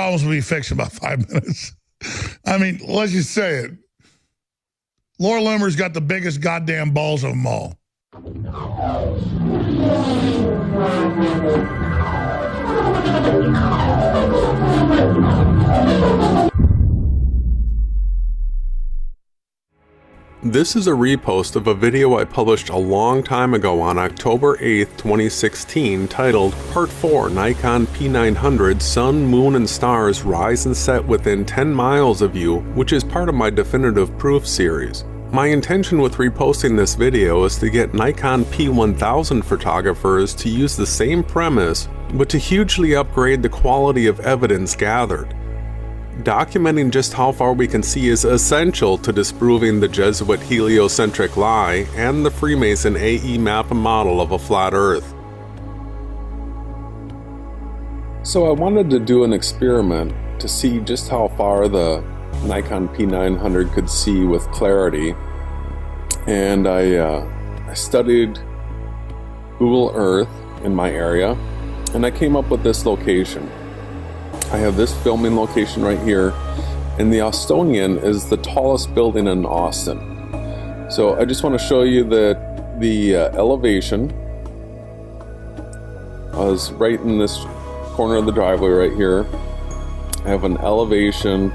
problems will be fixed in about 5 minutes. I mean, let's just say it. Laura Loomer's got the biggest goddamn balls of them all. This is a repost of a video I published a long time ago on October 8th, 2016, titled Part 4 Nikon P900 Sun, Moon, and Stars Rise and Set Within 10 Miles of You, which is part of my Definitive Proof series. My intention with reposting this video is to get Nikon P1000 photographers to use the same premise, but to hugely upgrade the quality of evidence gathered. Documenting just how far we can see is essential to disproving the Jesuit heliocentric lie and the Freemason AE map model of a flat Earth. So I wanted to do an experiment to see just how far the Nikon P900 could see with clarity, and I studied Google Earth in my area, and I came up with this location. I have this filming location right here, and the Austonian is the tallest building in Austin. So I just want to show you that the elevation is right in this corner of the driveway right here. I have an elevation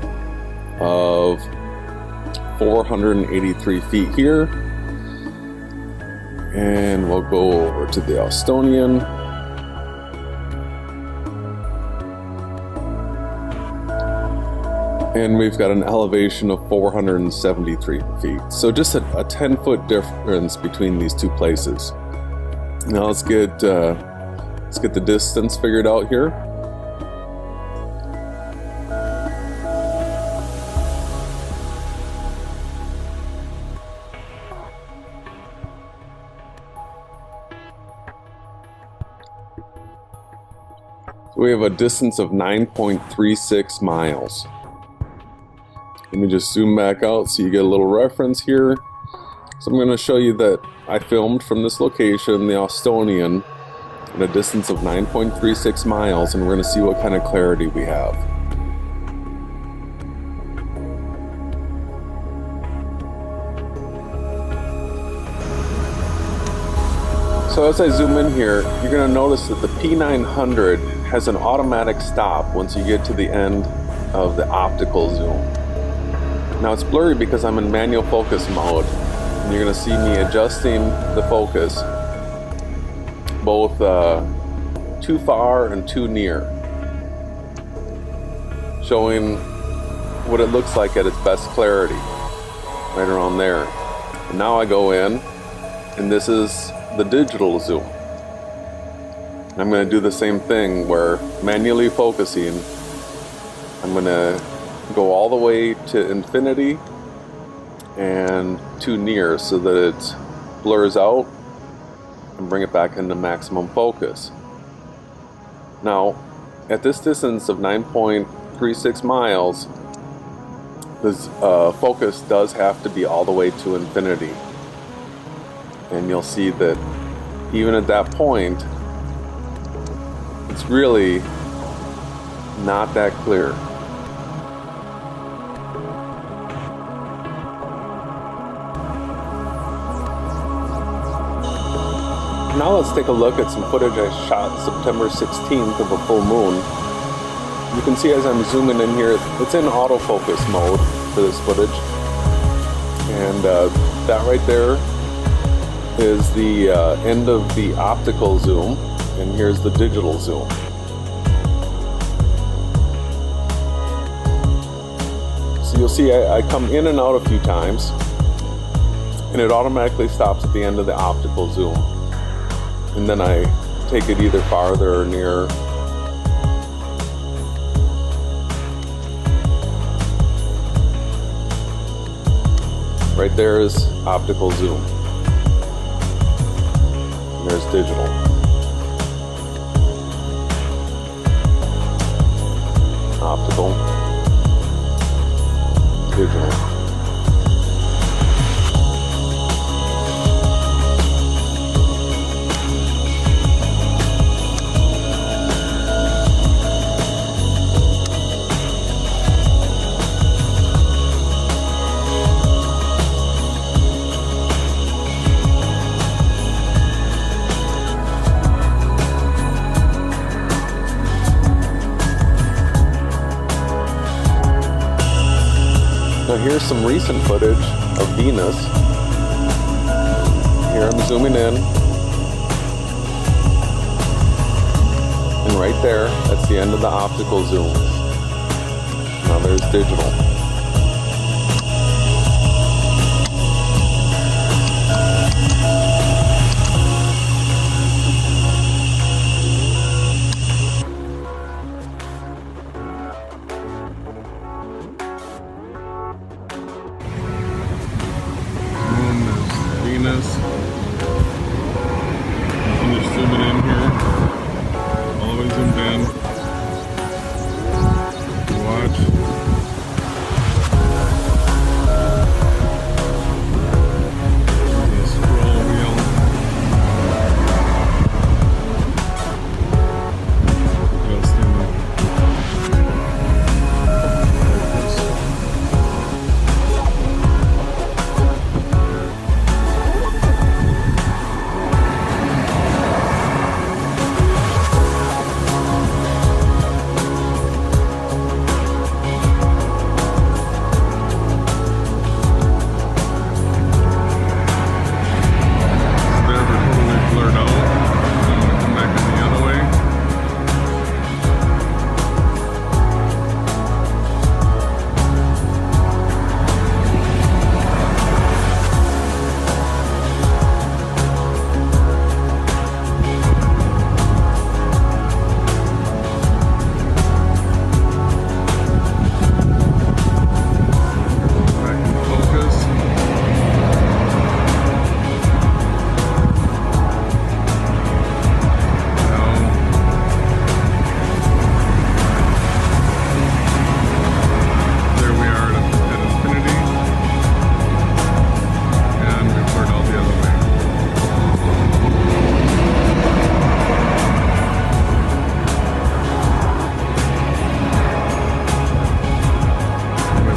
of 483 feet here, and we'll go over to the Austonian. And we've got an elevation of 473 feet. So just a 10-foot difference between these two places. Now let's get the distance figured out here. So we have a distance of 9.36 miles. Let me just zoom back out so you get a little reference here. So I'm going to show you that I filmed from this location, the Austonian, at a distance of 9.36 miles, and we're going to see what kind of clarity we have. So as I zoom in here, you're going to notice that the P900 has an automatic stop once you get to the end of the optical zoom. Now it's blurry because I'm in manual focus mode, and you're going to see me adjusting the focus both too far and too near, showing what it looks like at its best clarity, right around there. And now I go in, and this is the digital zoom. I'm going to do the same thing where manually focusing, I'm going to go all the way to infinity and too near so that it blurs out, and bring it back into maximum focus. Now at this distance of 9.36 miles, this focus does have to be all the way to infinity, and you'll see that even at that point it's really not that clear. Now let's take a look at some footage I shot September 16th of a full moon. You can see as I'm zooming in here, it's in autofocus mode for this footage. And that right there is the end of the optical zoom, and here's the digital zoom. So you'll see I come in and out a few times, and it automatically stops at the end of the optical zoom. And then I take it either farther or nearer. Right there is optical zoom. And there's digital. Optical. Digital. Now here's some recent footage of Venus. Here I'm zooming in. And right there, that's the end of the optical zoom. Now there's digital. Venus. I'm just zooming in here. All the way zoomed in. Watch. The scroll wheel. Just in the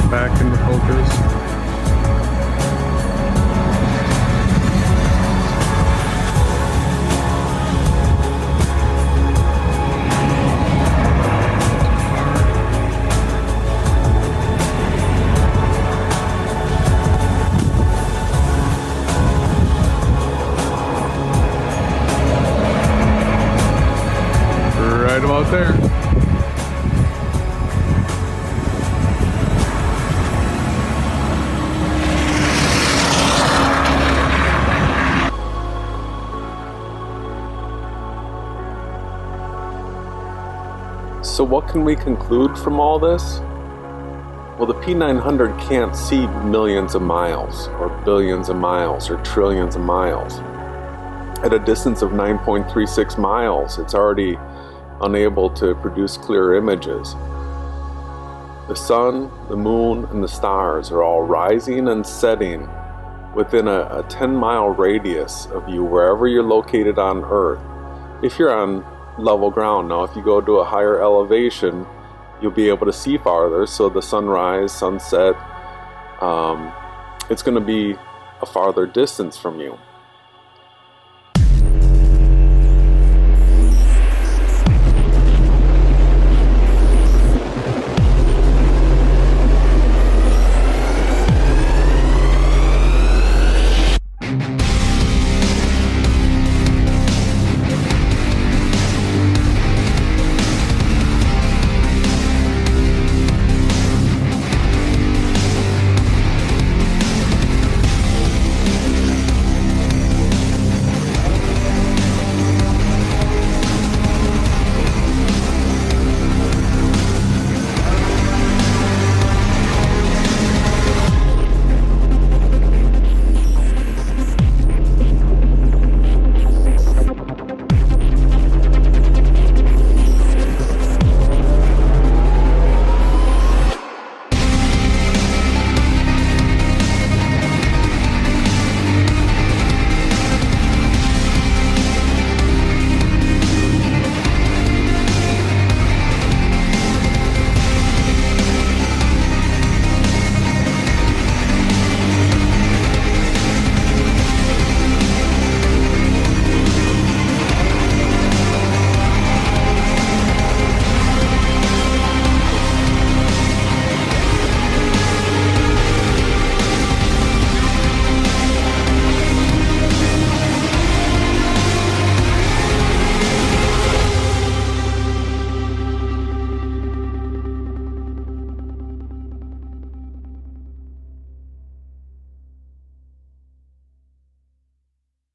back into focus. Right about there. So what can we conclude from all this? Well, the P900 can't see millions of miles, or billions of miles, or trillions of miles. At a distance of 9.36 miles, it's already unable to produce clear images. The sun, the moon, and the stars are all rising and setting within a 10-mile radius of you, wherever you're located on Earth. If you're on level ground. Now, if you go to a higher elevation, you'll be able to see farther, so the sunrise, sunset, it's going to be a farther distance from you.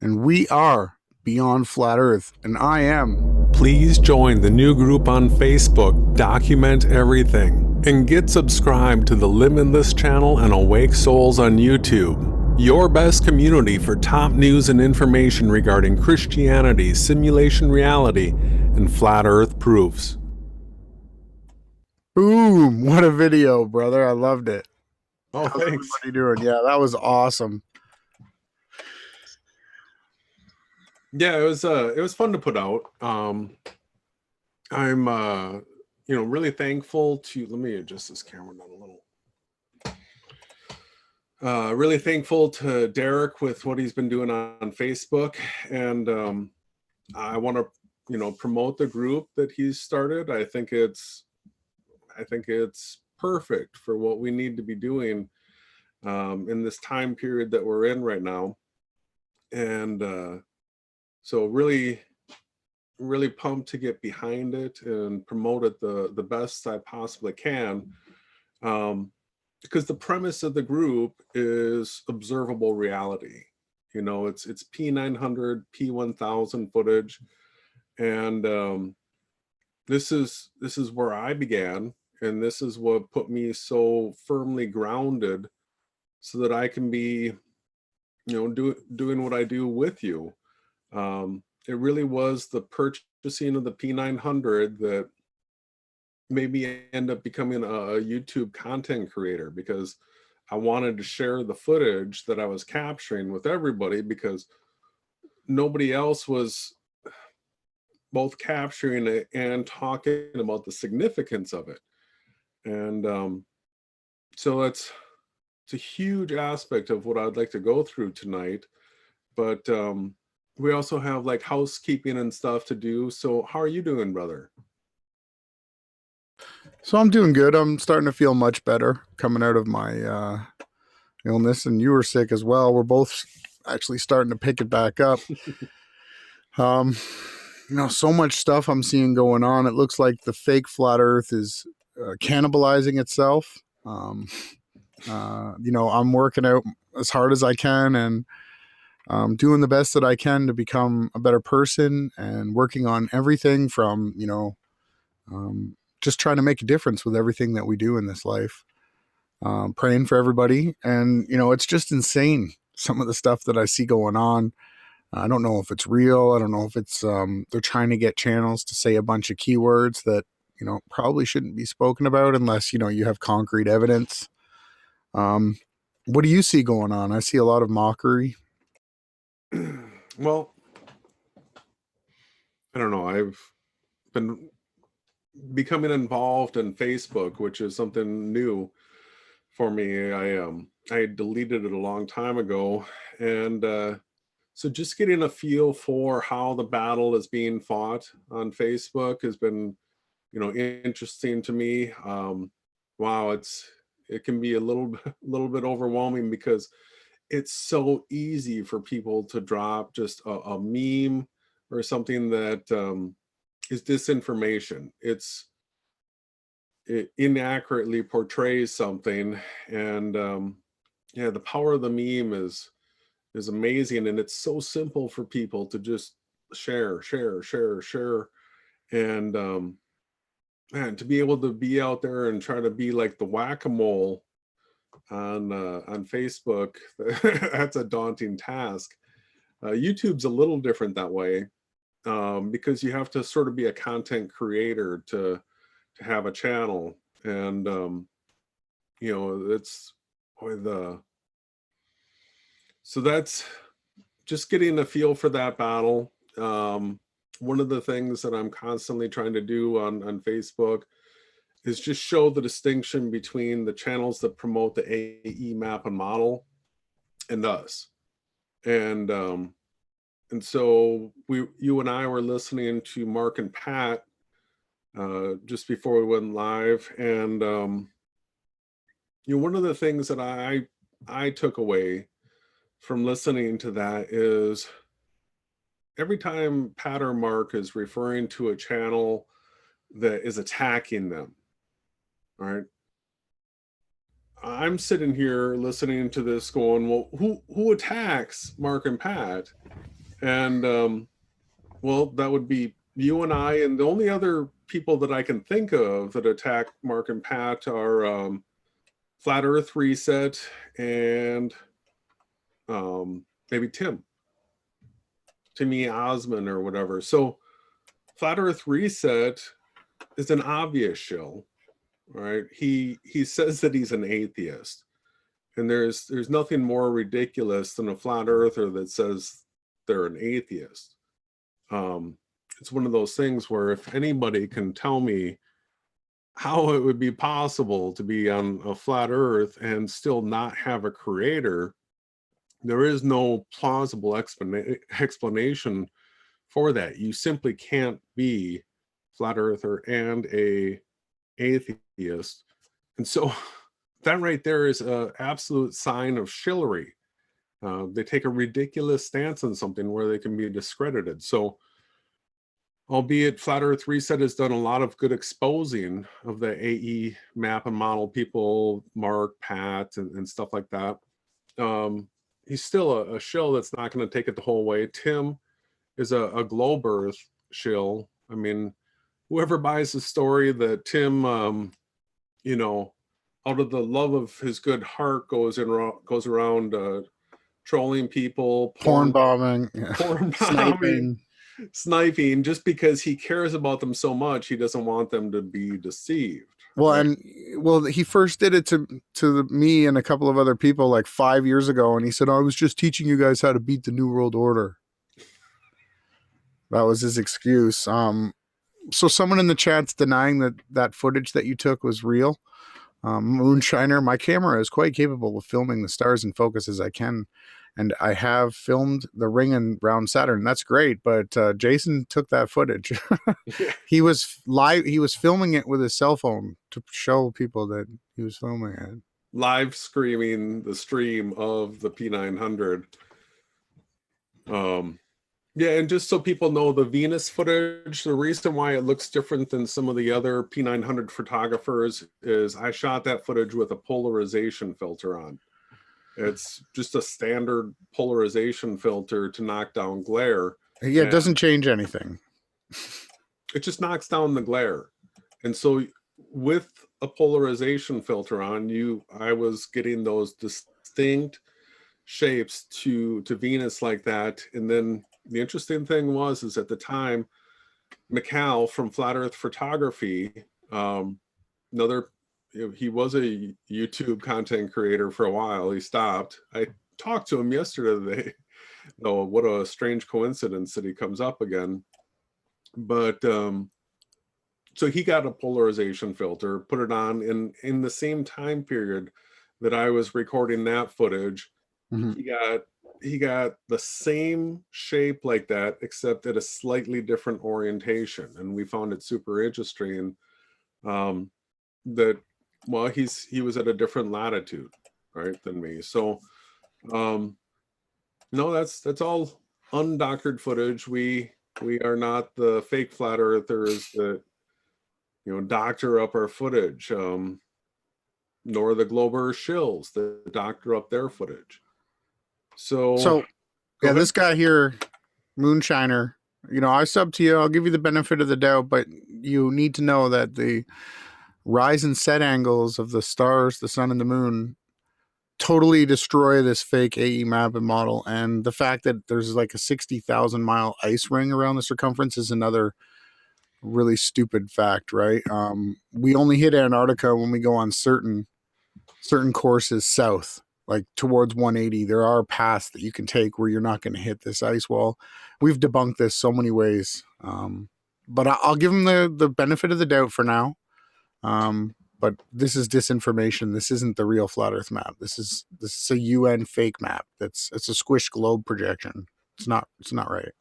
And we are Beyond Flat Earth, and I am. Please join the new group on Facebook, Document Everything, and get subscribed to the Limitless Channel and Awake Souls on YouTube. Your best community for top news and information regarding Christianity, simulation reality, and flat earth proofs. Boom! What a video, brother. I loved it. Oh, How's thanks. everybody doing? Yeah, that was awesome. Yeah, it was fun to put out. I'm really thankful to, let me adjust this camera down a little. Really thankful to Derek with what he's been doing on Facebook, and I want to promote the group that he's started. I think it's perfect for what we need to be doing in this time period that we're in right now. And so really pumped to get behind it and promote it the best I possibly can, because the premise of the group is observable reality. It's P900, P1000 footage, and this is where I began, and this is what put me so firmly grounded so that I can be doing what I do with you. It really was the purchasing of the P900 that made me end up becoming a YouTube content creator, because I wanted to share the footage that I was capturing with everybody, because nobody else was both capturing it and talking about the significance of it. And so it's a huge aspect of what I'd like to go through tonight. But we also have like housekeeping and stuff to do. So how are you doing, brother? So I'm doing good. I'm starting to feel much better coming out of my illness, and you were sick as well. We're both actually starting to pick it back up. So much stuff I'm seeing going on. It looks like the fake flat earth is cannibalizing itself. I'm working out as hard as I can, and doing the best that I can to become a better person, and working on everything from, just trying to make a difference with everything that we do in this life. Praying for everybody. And, it's just insane, some of the stuff that I see going on. I don't know if it's real. I don't know if it's, they're trying to get channels to say a bunch of keywords that, probably shouldn't be spoken about unless, you have concrete evidence. What do you see going on? I see a lot of mockery. Well, I don't know. I've been becoming involved in Facebook, which is something new for me. I deleted it a long time ago, and so just getting a feel for how the battle is being fought on Facebook has been, interesting to me. Wow, it can be a little bit overwhelming, because it's so easy for people to drop just a meme or something that is disinformation. It inaccurately portrays something, and the power of the meme is amazing, and it's so simple for people to just share, and man, to be able to be out there and try to be like the whack-a-mole on Facebook, that's a daunting task. YouTube's a little different that way, because you have to sort of be a content creator to have a channel, and it's so that's just getting a feel for that battle. One of the things that I'm constantly trying to do on Facebook is just show the distinction between the channels that promote the AE map and model and us. And so you and I were listening to Mark and Pat just before we went live, and one of the things that I took away from listening to that is every time Pat or Mark is referring to a channel that is attacking them, all right, I'm sitting here listening to this going, well, who attacks Mark and Pat? And well, that would be you and I, and the only other people that I can think of that attack Mark and Pat are Flat Earth Reset and maybe Timmy Osmond or whatever. So Flat Earth Reset is an obvious shill, right? He says that he's an atheist, and there's nothing more ridiculous than a flat earther that says they're an atheist. It's one of those things where if anybody can tell me how it would be possible to be on a flat earth and still not have a creator, there is no plausible explanation for that. You simply can't be flat earther and a atheist. And so that right there is an absolute sign of shillery. They take a ridiculous stance on something where they can be discredited. So albeit Flat Earth Reset has done a lot of good exposing of the AE map and model people, Mark, Pat, and stuff like that. He's still a shill that's not going to take it the whole way. Tim is a globe earth shill. I mean, whoever buys the story that Tim, you know, out of the love of his good heart goes around trolling people, Porn bombing, sniping, just because he cares about them so much, he doesn't want them to be deceived. Well, right? and he first did it to me and a couple of other people like 5 years ago, and he said, "I was just teaching you guys how to beat the New World Order." That was his excuse. So someone in the chat's denying that footage that you took was real. Moonshiner, my camera is quite capable of filming the stars in focus as I can, and I have filmed the ring and round Saturn. That's great, but Jason took that footage. He was filming it with his cell phone to show people that he was filming it. Live screaming the stream of the P900. Yeah, and just so people know, the Venus footage, the reason why it looks different than some of the other P900 photographers is I shot that footage with a polarization filter on. It's just a standard polarization filter to knock down glare. Yeah, it doesn't change anything. It just knocks down the glare. And so with a polarization filter on, I was getting those distinct shapes to Venus like that. And then the interesting thing is at the time, McCall from Flat Earth Photography, he was a YouTube content creator for a while. He stopped. I talked to him yesterday. Oh, what a strange coincidence that he comes up again. But so he got a polarization filter, put it on, and in the same time period that I was recording that footage, he got the same shape like that, except at a slightly different orientation. And we found it super interesting that, well, he was at a different latitude, right, than me. So no, that's all undoctored footage. We are not the fake flat earthers that, doctor up our footage, nor the Glober shills that doctor up their footage. So yeah, this guy here, Moonshiner, I sub to you. I'll give you the benefit of the doubt, but you need to know that the rise and set angles of the stars, the sun and the moon totally destroy this fake AE map and model. And the fact that there's like a 60,000 mile ice ring around the circumference is another really stupid fact, right? We only hit Antarctica when we go on certain courses south, like towards 180. There are paths that you can take where you're not going to hit this ice wall. We've debunked this so many ways, but I'll give them the benefit of the doubt for now. But this is disinformation. This isn't the real flat Earth map. This is a UN fake map. It's a squished globe projection. It's not right.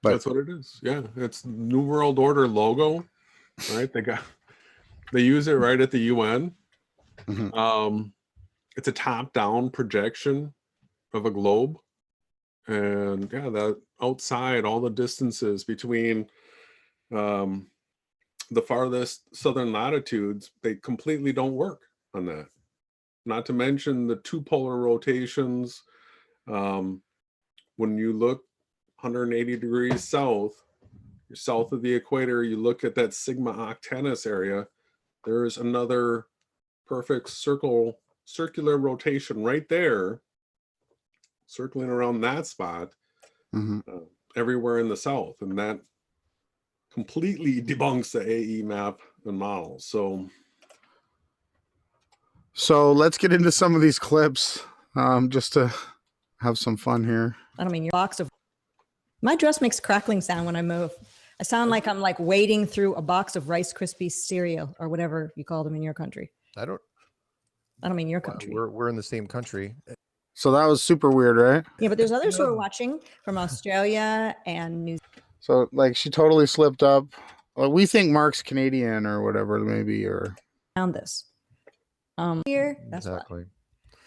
But that's what it is. Yeah, it's New World Order logo, right? They use it right at the UN. It's a top-down projection of a globe, and yeah, that outside, all the distances between the farthest southern latitudes, they completely don't work on that. Not to mention the two polar rotations, when you look 180 degrees south, you're south of the equator, you look at that Sigma Octantis area, there's another perfect circular rotation right there, circling around that spot, everywhere in the south. And that completely debunks the AE map and model. So let's get into some of these clips, just to have some fun here. I don't mean your box of. My dress makes crackling sound when I move. I sound like I'm like wading through a box of Rice Krispies cereal or whatever you call them in your country. I don't mean your country. We're in the same country. So that was super weird, right? Yeah, but there's others who are watching from Australia and New Zealand. So like she totally slipped up. Well, we think Mark's Canadian or whatever, maybe, or Found this. Here, that's Exactly. why.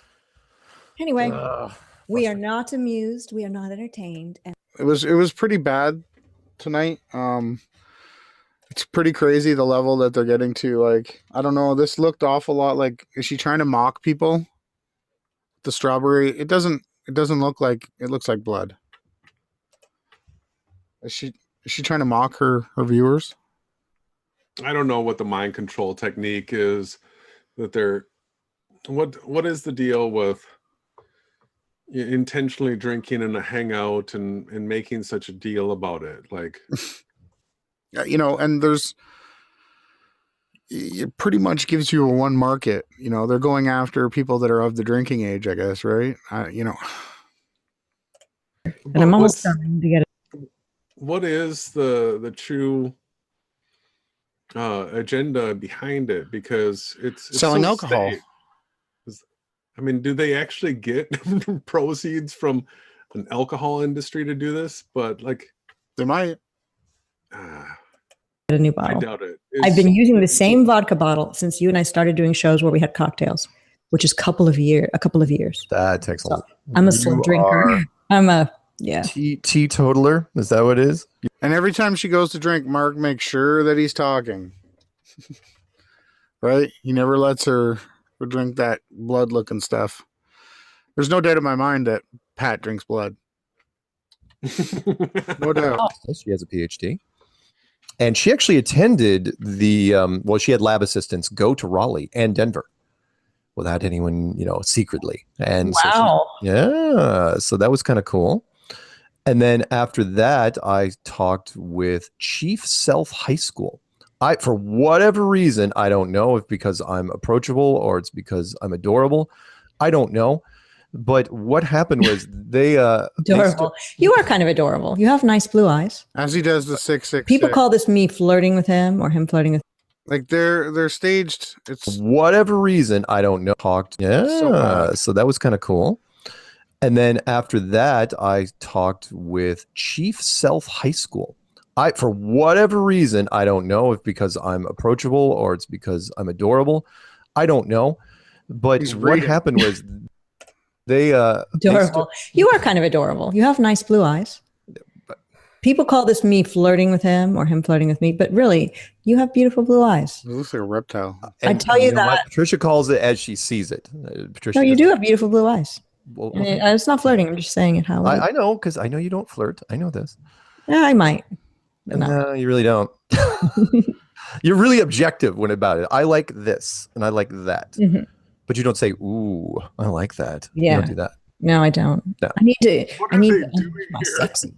Anyway, we are not amused. We are not entertained. And it was pretty bad tonight. It's pretty crazy the level that they're getting to. Like, I don't know. This looked awful lot like, is she trying to mock people? The strawberry. It doesn't look like, it looks like blood. Is she trying to mock her viewers? I don't know what the mind control technique is that they're, what is the deal with intentionally drinking in a hangout and making such a deal about it? Like, you know, and it pretty much gives you a one market. You know, they're going after people that are of the drinking age, I guess, right? You know. and I'm almost starting to get it. What is the true agenda behind it? Because it's selling so alcohol. I mean, do they actually get proceeds from an alcohol industry to do this? But like, They might. A new I bottle. doubt it. I've been using the same vodka bottle since you and I started doing shows where we had cocktails, which is a couple of years. That takes a lot. I'm a slow drinker. I'm a teetotaler. Is that what it is? And every time she goes to drink, Mark makes sure that he's talking. Right? He never lets her drink that blood looking stuff. There's no doubt in my mind that Pat drinks blood. No doubt. She has a PhD. And she actually attended the, she had lab assistants go to Raleigh and Denver without anyone, secretly. And wow. So that was kind of cool. And then after that, I talked with Chief Self High School. For whatever reason, I don't know if because I'm approachable or it's because I'm adorable. I don't know. But what happened was they adorable. You are kind of adorable. You have nice blue eyes. As he does the 666. People call this me flirting with him or him flirting with. Like they're staged. It's whatever reason, I don't know. Talked. So that was kind of cool. And then after that, I talked with Chief Self High School. For whatever reason, I don't know if because I'm approachable or it's because I'm adorable. I don't know. But what happened was they adorable. You are kind of adorable. You have nice blue eyes. People call this me flirting with him or him flirting with me, but really, you have beautiful blue eyes. It looks like a reptile. I tell you that. Patricia calls it as she sees it. Patricia, no, you do have beautiful blue eyes. Well, it's not flirting. I'm just saying it how I know, because I know you don't flirt. I know this. Yeah, I might. But no, you really don't. You're really objective about it. I like this and I like that. Mm-hmm. But you don't say, ooh, I like that. Yeah. You don't do that. No, I don't. No. I need to my sexy,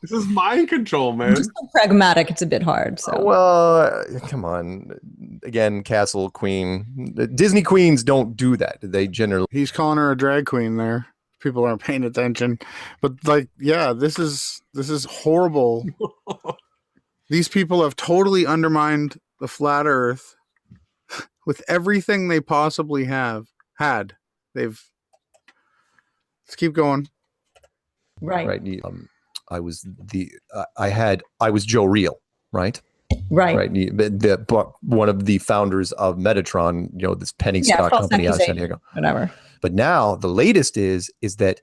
This is mind control, man. I'm just so pragmatic. It's a bit hard. So well, come on. Again, Castle Queen. Disney queens don't do that. They generally. He's calling her a drag queen there. People aren't paying attention. But like, yeah, this is horrible. These people have totally undermined the flat earth with everything they possibly had. Let's keep going. Right. I was Joe Real, right? Right. One of the founders of Metatron, this penny stock company out of San Diego. Whatever. But now the latest is that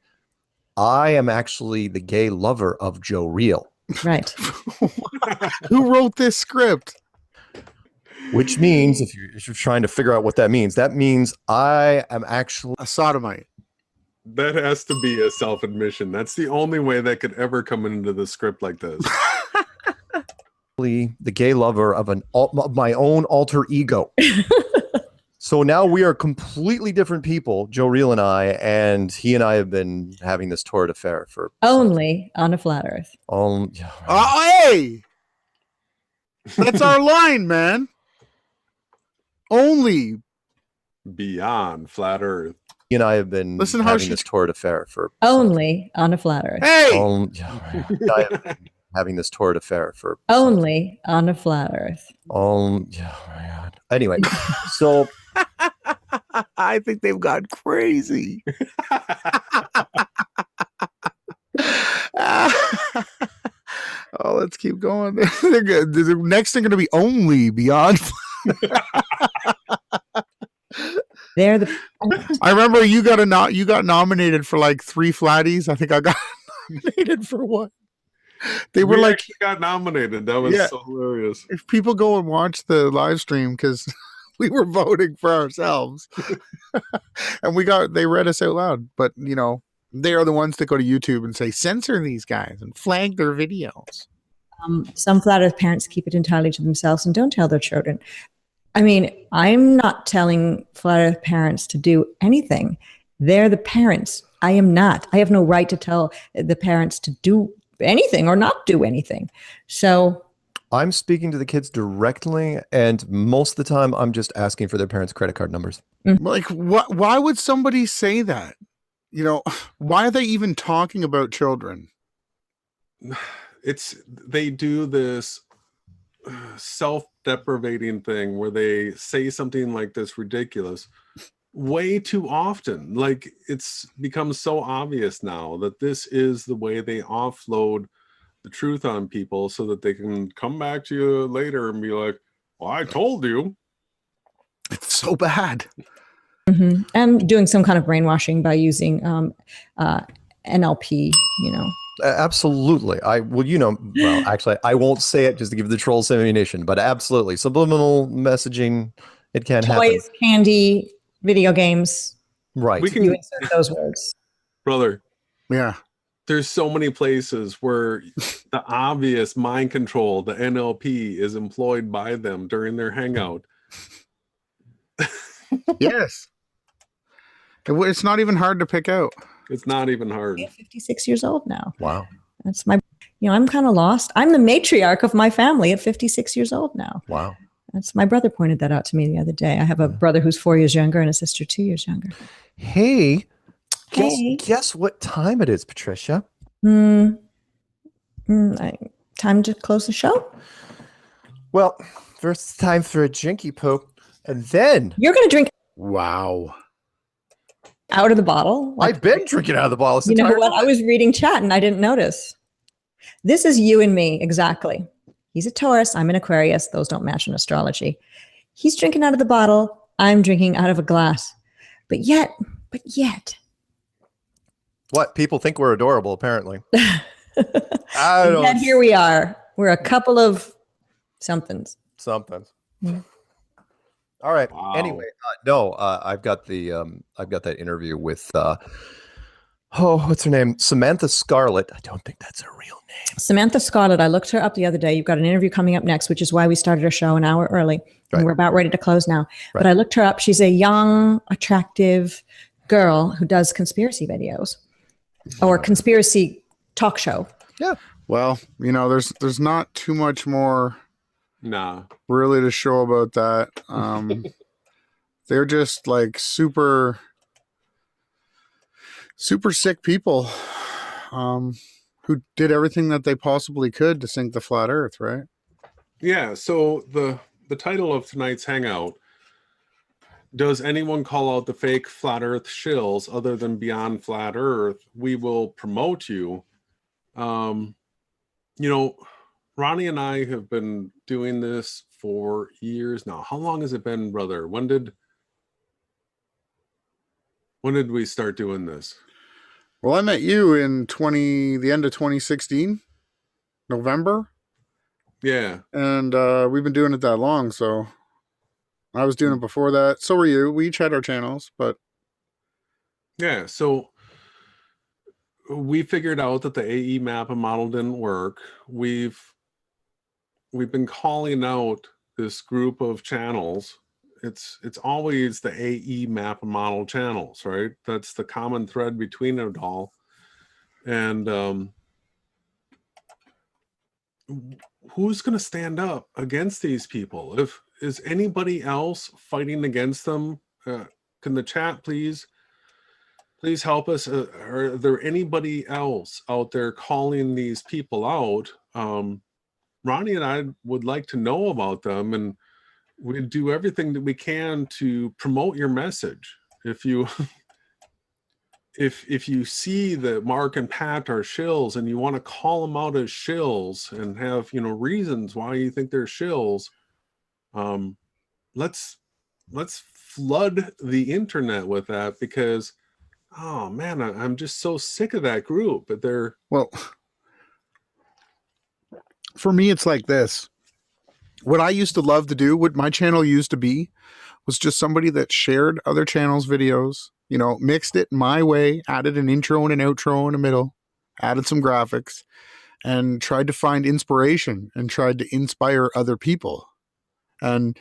I am actually the gay lover of Joe Real. Right. Who wrote this script? Which means, if you're trying to figure out what that means I am actually a sodomite. That has to be a self-admission. That's the only way that could ever come into the script like this. The gay lover of my own alter ego. So now we are completely different people, Joe Reel and he and I have been having this torrid affair for Only on a flat earth. Hey! That's our line, man. Only Beyond flat earth. He and I have been having this torrid affair for only on a flat earth. Hey! I have been having this torrid affair for only on a flat earth. Oh my God. Anyway, so I think they've gone crazy. Oh, let's keep going. They're good. The next thing going to be only beyond. They're the. I remember you got nominated for like 3 flatties. I think I got nominated for one. They were like, got nominated. That was so hilarious. If people go and watch the live stream, because we were voting for ourselves, and they read us out loud. But you know, they are the ones that go to YouTube and say censor these guys and flag their videos. Some flat earth parents keep it entirely to themselves and don't tell their children. I mean, I'm not telling flat earth parents to do anything. They're the parents. I am not. I have no right to tell the parents to do anything or not do anything. So I'm speaking to the kids directly, and most of the time I'm just asking for their parents' credit card numbers. Like, why would somebody say that? You know, why are they even talking about children? They do this self-deprivating thing where they say something like this ridiculous way too often. Like, it's become so obvious now that this is the way they offload the truth on people so that they can come back to you later and be like, well, I told you. It's so bad. Mm-hmm. And doing some kind of brainwashing by using NLP, you know. Absolutely. Actually, I won't say it just to give the trolls ammunition, but absolutely. Subliminal messaging, it can happen. Toys, candy, video games. Right. We can insert those words. Brother. Yeah. There's so many places where the obvious mind control, the NLP, is employed by them during their hangout. Yes. It's not even hard to pick out. It's not even hard. I'm 56 years old now. Wow. That's I'm kind of lost. I'm the matriarch of my family at 56 years old now. Wow. That's my brother pointed that out to me the other day. I have a brother who's 4 years younger and a sister 2 years younger. Hey. Guess what time it is, Patricia? Time to close the show? Well, first time for a drinky poo, and then you're going to drink. Wow. Out of the bottle? I've been drinking out of the bottle. You know what? I was reading chat and I didn't notice. This is you and me, exactly. He's a Taurus. I'm an Aquarius. Those don't match in astrology. He's drinking out of the bottle. I'm drinking out of a glass. But yet. What? People think we're adorable, apparently. And here we are. We're a couple of somethings. Yeah. All right. Wow. Anyway, I've got that interview with what's her name? Samantha Scarlett. I don't think that's her real name. Samantha Scarlett. I looked her up the other day. You've got an interview coming up next, which is why we started our show an hour early. Right. And we're about ready to close now. Right. But I looked her up. She's a young, attractive girl who does conspiracy videos or conspiracy talk show. Yeah. Well, you know, there's not too much more really to show about that. They're just like super sick people who did everything that they possibly could to sink the flat earth, right? Yeah, so the title of tonight's hangout, does anyone call out the fake flat earth shills other than Beyond Flat Earth? We will promote you. You know, Ronnie and I have been doing this for years now. How long has it been, brother? When did we start doing this? Well, I met you in the end of 2016, November. Yeah. And we've been doing it that long, so I was doing it before that. So were you. We each had our channels, but yeah, so we figured out that the AE map and model didn't work. We've been calling out this group of channels. It's always the AE map and model channels, right? That's the common thread between it all. And who's going to stand up against these people? Is anybody else fighting against them? Can the chat please help us? Are there anybody else out there calling these people out? Ronnie and I would like to know about them, and we do everything that we can to promote your message. If you if you see that Mark and Pat are shills and you want to call them out as shills and have, you know, reasons why you think they're shills, let's flood the internet with that, because oh man, I'm just so sick of that group. But they're, well, for me, it's like this. What I used to love to do, what my channel used to be, was just somebody that shared other channels' videos, you know, mixed it my way, added an intro and an outro in the middle, added some graphics, and tried to find inspiration and tried to inspire other people. And,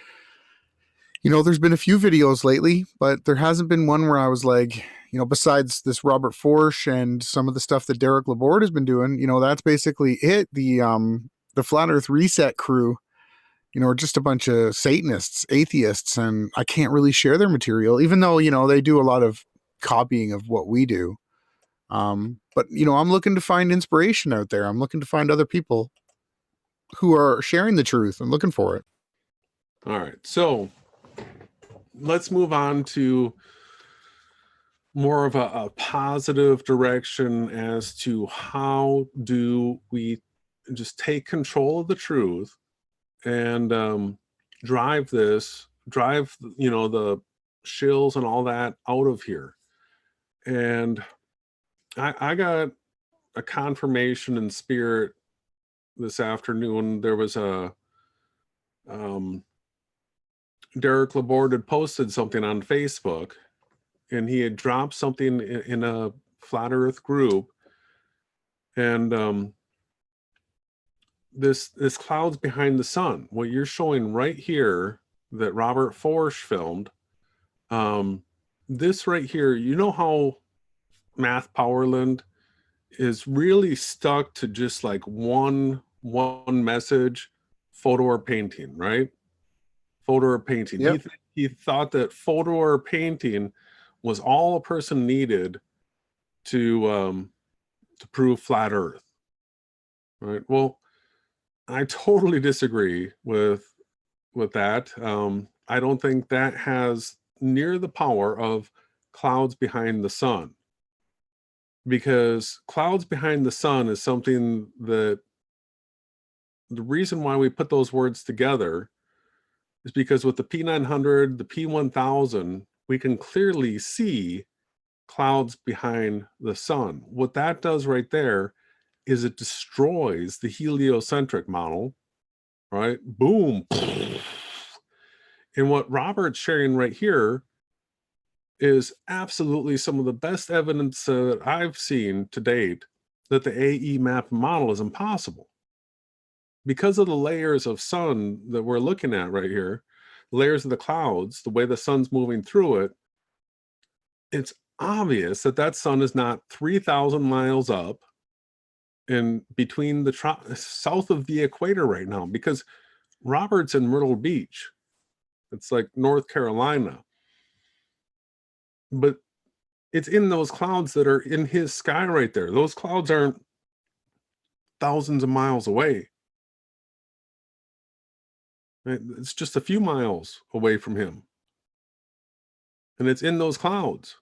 you know, there's been a few videos lately, but there hasn't been one where I was like, you know, besides this Robert Forsch and some of the stuff that Derek Laborde has been doing, you know, that's basically it. The Flat Earth Reset crew, you know, are just a bunch of Satanists, atheists, and I can't really share their material, even though, you know, they do a lot of copying of what we do. But, you know, I'm looking to find inspiration out there. I'm looking to find other people who are sharing the truth and looking for it. all right. So let's move on to more of a positive direction as to how do we just take control of the truth and drive, you know, the shills and all that out of here. And I got a confirmation in spirit this afternoon. There was a Derek Laborde had posted something on Facebook, and he had dropped something in a Flat Earth group, and this clouds behind the sun, what you're showing right here that Robert Forsch filmed, this right here, you know how Math Powerland is really stuck to just like one message, photo or painting, right? Photo or painting. Yep. He thought that photo or painting was all a person needed to prove flat Earth, right? Well, I totally disagree with that. I don't think that has near the power of clouds behind the sun, because clouds behind the sun is something that the reason why we put those words together is because with the P900, the P1000, we can clearly see clouds behind the sun. What that does right there is it destroys the heliocentric model, right? Boom. And what Robert's sharing right here is absolutely some of the best evidence that I've seen to date that the AE map model is impossible. Because of the layers of sun that we're looking at right here, layers of the clouds, the way the sun's moving through it, it's obvious that that sun is not 3,000 miles up in between the south of the equator right now, because Robert's in Myrtle Beach. It's like North Carolina. But it's in those clouds that are in his sky right there. Those clouds aren't thousands of miles away. It's just a few miles away from him. And it's in those clouds.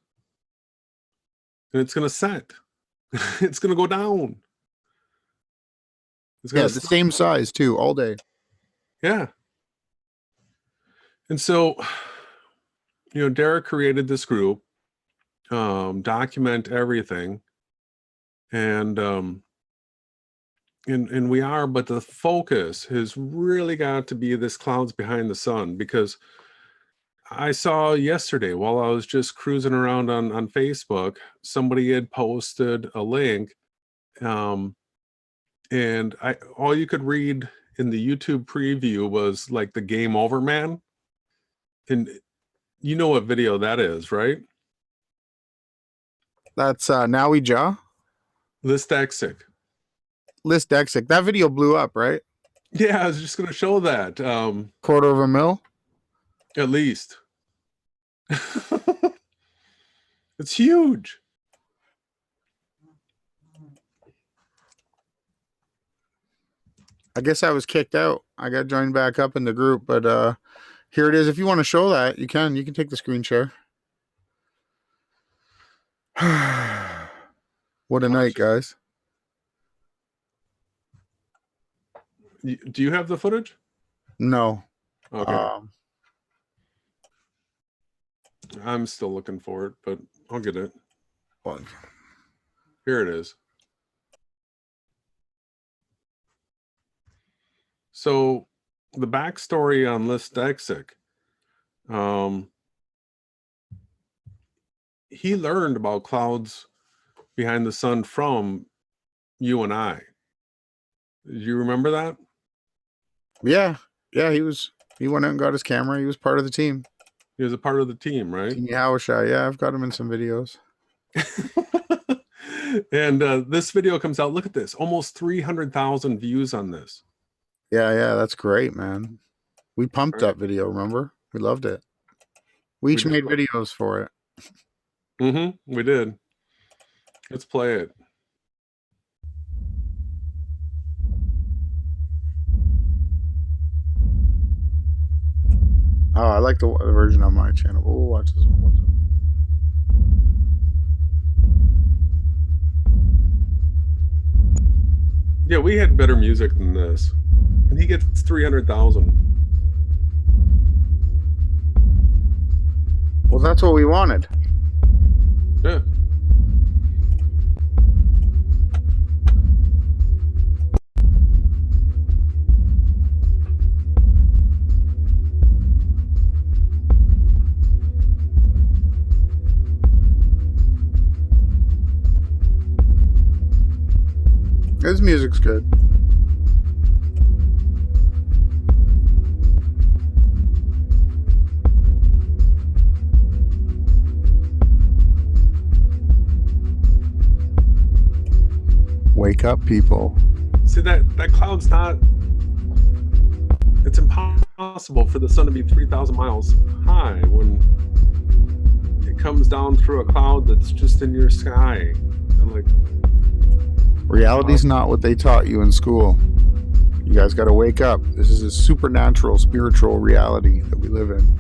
And it's going to set. It's going to go down. It's the same size too, all day. Yeah. And so, you know, Derek created this group, document everything. And we are, but the focus has really got to be this clouds behind the sun, because I saw yesterday while I was just cruising around on Facebook, somebody had posted a link, and all you could read in the YouTube preview was like the game over man. And you know what video that is, right? That's Nowie Jah. Listexic. That video blew up, right? Yeah, I was just gonna show that. $250,000. At least. It's huge. I guess I was kicked out. I got joined back up in the group, but here it is. If you want to show that, you can take the screen share. What a night, guys. Do you have the footage? No. Okay. I'm still looking for it, but I'll get it. Well, here it is. So the backstory on Listexic, he learned about clouds behind the sun from you and I. Do you remember that? Yeah. He went out and got his camera. He was part of the team. He was a part of the team, right? Team Yahawashi. Yeah, I've got him in some videos. And this video comes out. Look at this. Almost 300,000 views on this. Yeah, that's great, man. We pumped that video, remember? We loved it. We each made videos for it. We did. Let's play it. Oh, I like the version on my channel. We'll watch this one. Yeah, we had better music than this. And he gets 300,000. Well, that's what we wanted. Yeah. His music's good. Wake up, people. See, that cloud's not... It's impossible for the sun to be 3,000 miles high when it comes down through a cloud that's just in your sky. And like... Reality's not what they taught you in school. You guys got to wake up. This is a supernatural, spiritual reality that we live in.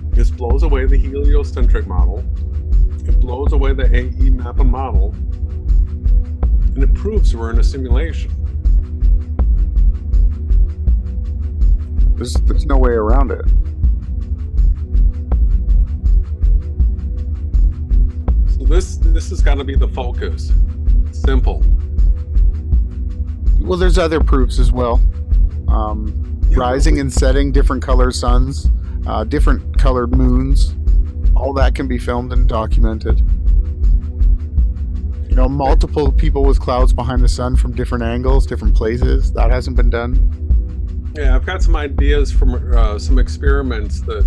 This blows away the heliocentric model. It blows away the AE Mappa model. And it proves we're in a simulation. There's no way around it. This has got to be the focus. Simple. Well, there's other proofs as well. Rising and setting, different color suns, different colored moons. All that can be filmed and documented. You know, multiple people with clouds behind the sun from different angles, different places. That hasn't been done. Yeah, I've got some ideas from some experiments that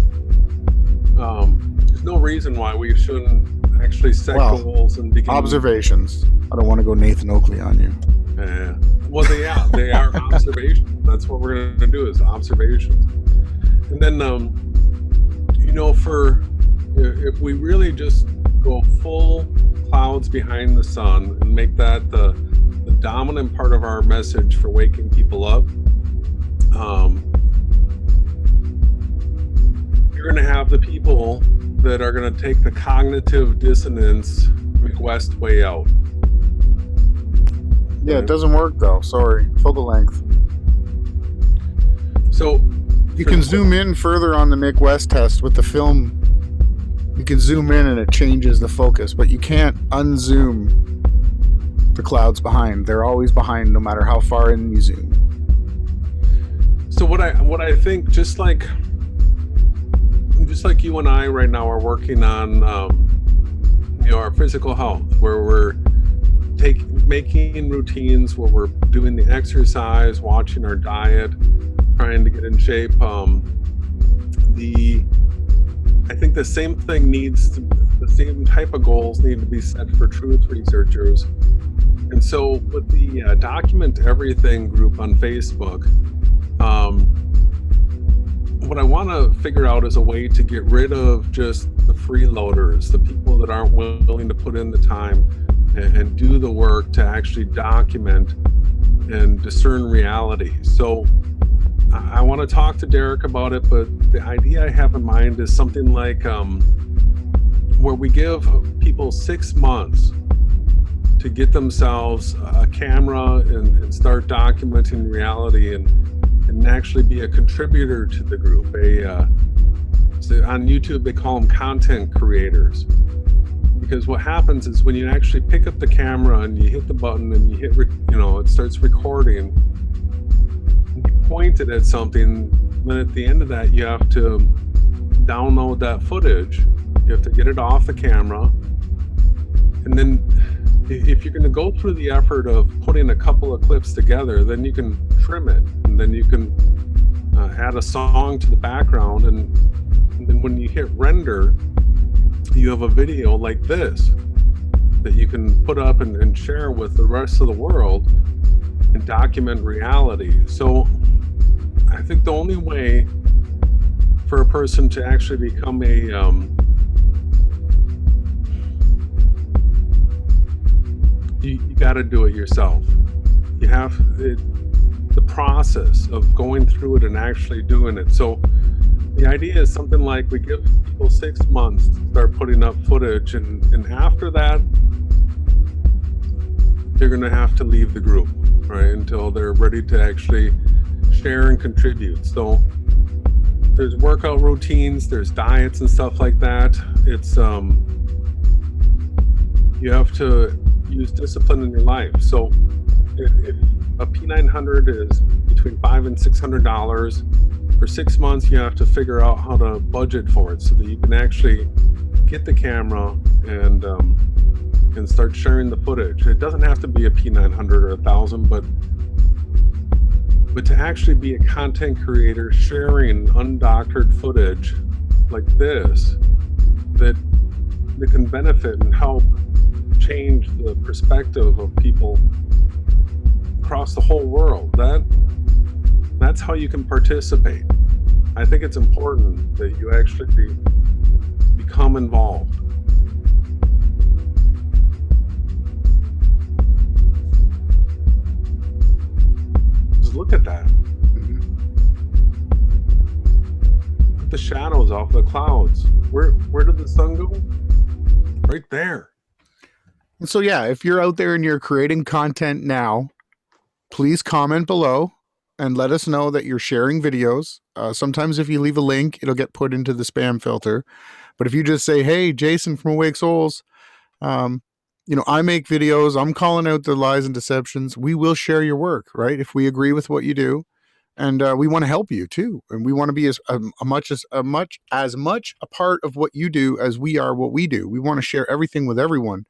there's no reason why we shouldn't actually set goals and begin observations. I don't want to go Nathan Oakley on you. Yeah. Well, they are observations. That's what we're going to do is observations. And then, you know, if we really just go full clouds behind the sun and make that the dominant part of our message for waking people up, you're going to have the people that are going to take the cognitive dissonance McWest way out. Yeah, it doesn't work though. Sorry, focal length. So you can zoom in further on the McWest test with the film. You can zoom in and it changes the focus, but you can't unzoom the clouds behind. They're always behind no matter how far in you zoom. So what I think, just like you and I right now are working on, you know, our physical health, where we're making routines, where we're doing the exercise, watching our diet, trying to get in shape. I think the same thing the same type of goals need to be set for truth researchers. And so with the Document Everything group on Facebook, what I want to figure out is a way to get rid of just the freeloaders, the people that aren't willing to put in the time and do the work to actually document and discern reality. So I want to talk to Derek about it, but the idea I have in mind is something like where we give people 6 months to get themselves a camera and start documenting reality and actually be a contributor to the group. So on YouTube, they call them content creators. Because what happens is when you actually pick up the camera and you hit the button and you hit, you know, it starts recording, you point it at something, then at the end of that, you have to download that footage. You have to get it off the camera. And then if you're going to go through the effort of putting a couple of clips together, then you can trim it, and then you can add a song to the background, and then when you hit render, you have a video like this that you can put up and share with the rest of the world and document reality. So I think the only way for a person to actually become you got to do it yourself. You have the process of going through it and actually doing it. So the idea is something like we give people 6 months to start putting up footage, and after that, they're going to have to leave the group, right, until they're ready to actually share and contribute. So there's workout routines, there's diets and stuff like that. It's you have to use discipline in your life. So if a P900 is between $500 and $600, for 6 months you have to figure out how to budget for it so that you can actually get the camera and start sharing the footage. It doesn't have to be a P900 or 1,000, but to actually be a content creator sharing undoctored footage like this that can benefit and help change the perspective of people across the whole world. That's how you can participate. I think it's important that you actually become involved. Just look at that. Put the shadows off the clouds. Where did the sun go? Right there. So yeah, if you're out there and you're creating content now, please comment below and let us know that you're sharing videos. Sometimes if you leave a link, it'll get put into the spam filter. But if you just say, hey, Jason from Awake Souls, you know, I make videos, I'm calling out the lies and deceptions, we will share your work, right? If we agree with what you do. And we want to help you too. And we want to be as much a part of what you do as we are what we do. We want to share everything with everyone.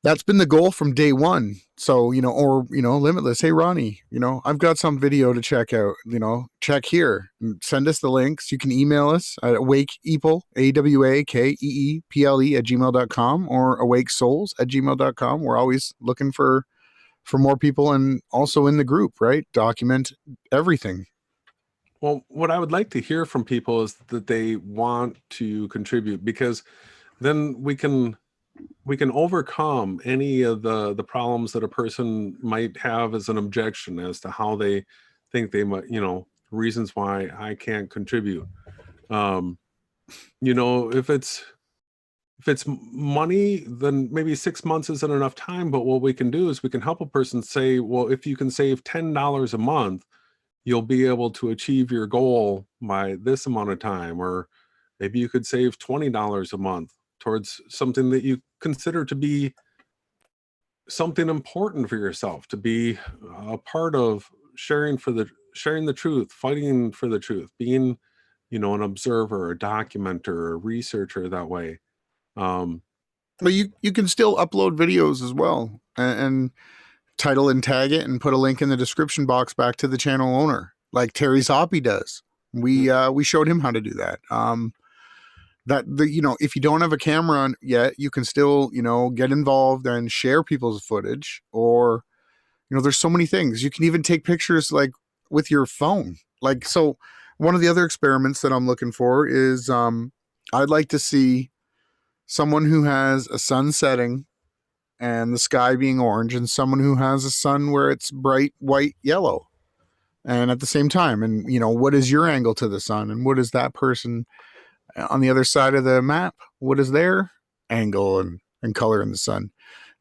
That's been the goal from day one. So, you know, or, you know, Limitless, hey, Ronnie, you know, I've got some video to check out, you know, check here, send us the links. You can email us at awakeeeple, AWAKEEPLE @gmail.com or awakesouls @gmail.com. We're always looking for more people, and also in the group, right? Document everything. Well, what I would like to hear from people is that they want to contribute, because then we can overcome any of the problems that a person might have as an objection as to how they think they might, you know, reasons why I can't contribute. You know, if it's money, then maybe 6 months isn't enough time. But what we can do is we can help a person say, well, if you can save $10 a month, you'll be able to achieve your goal by this amount of time. Or maybe you could save $20 a month towards something that you consider to be something important for yourself, to be a part of sharing the truth, fighting for the truth, being, you know, an observer, a documenter, a researcher that way. But you can still upload videos as well, and title and tag it and put a link in the description box back to the channel owner, like Terry Zoppy does. We showed him how to do that. You know, if you don't have a camera on yet, you can still, you know, get involved and share people's footage, or, you know, there's so many things. You can even take pictures like with your phone. Like, so one of the other experiments that I'm looking for is, I'd like to see someone who has a sun setting and the sky being orange, and someone who has a sun where it's bright white yellow, and at the same time. And, you know, what is your angle to the sun, and what is that person on the other side of the map, what is their angle and color in the sun?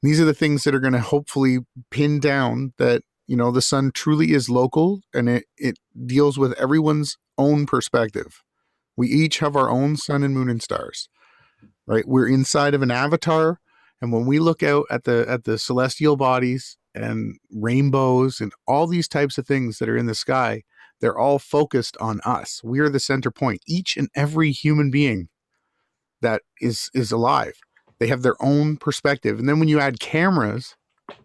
These are the things that are going to hopefully pin down that, you know, the sun truly is local, and it deals with everyone's own perspective. We each have our own sun and moon and stars, right? We're inside of an avatar. And when we look out at the celestial bodies and rainbows and all these types of things that are in the sky, they're all focused on us. We are the center point. Each and every human being that is alive, they have their own perspective. And then when you add cameras,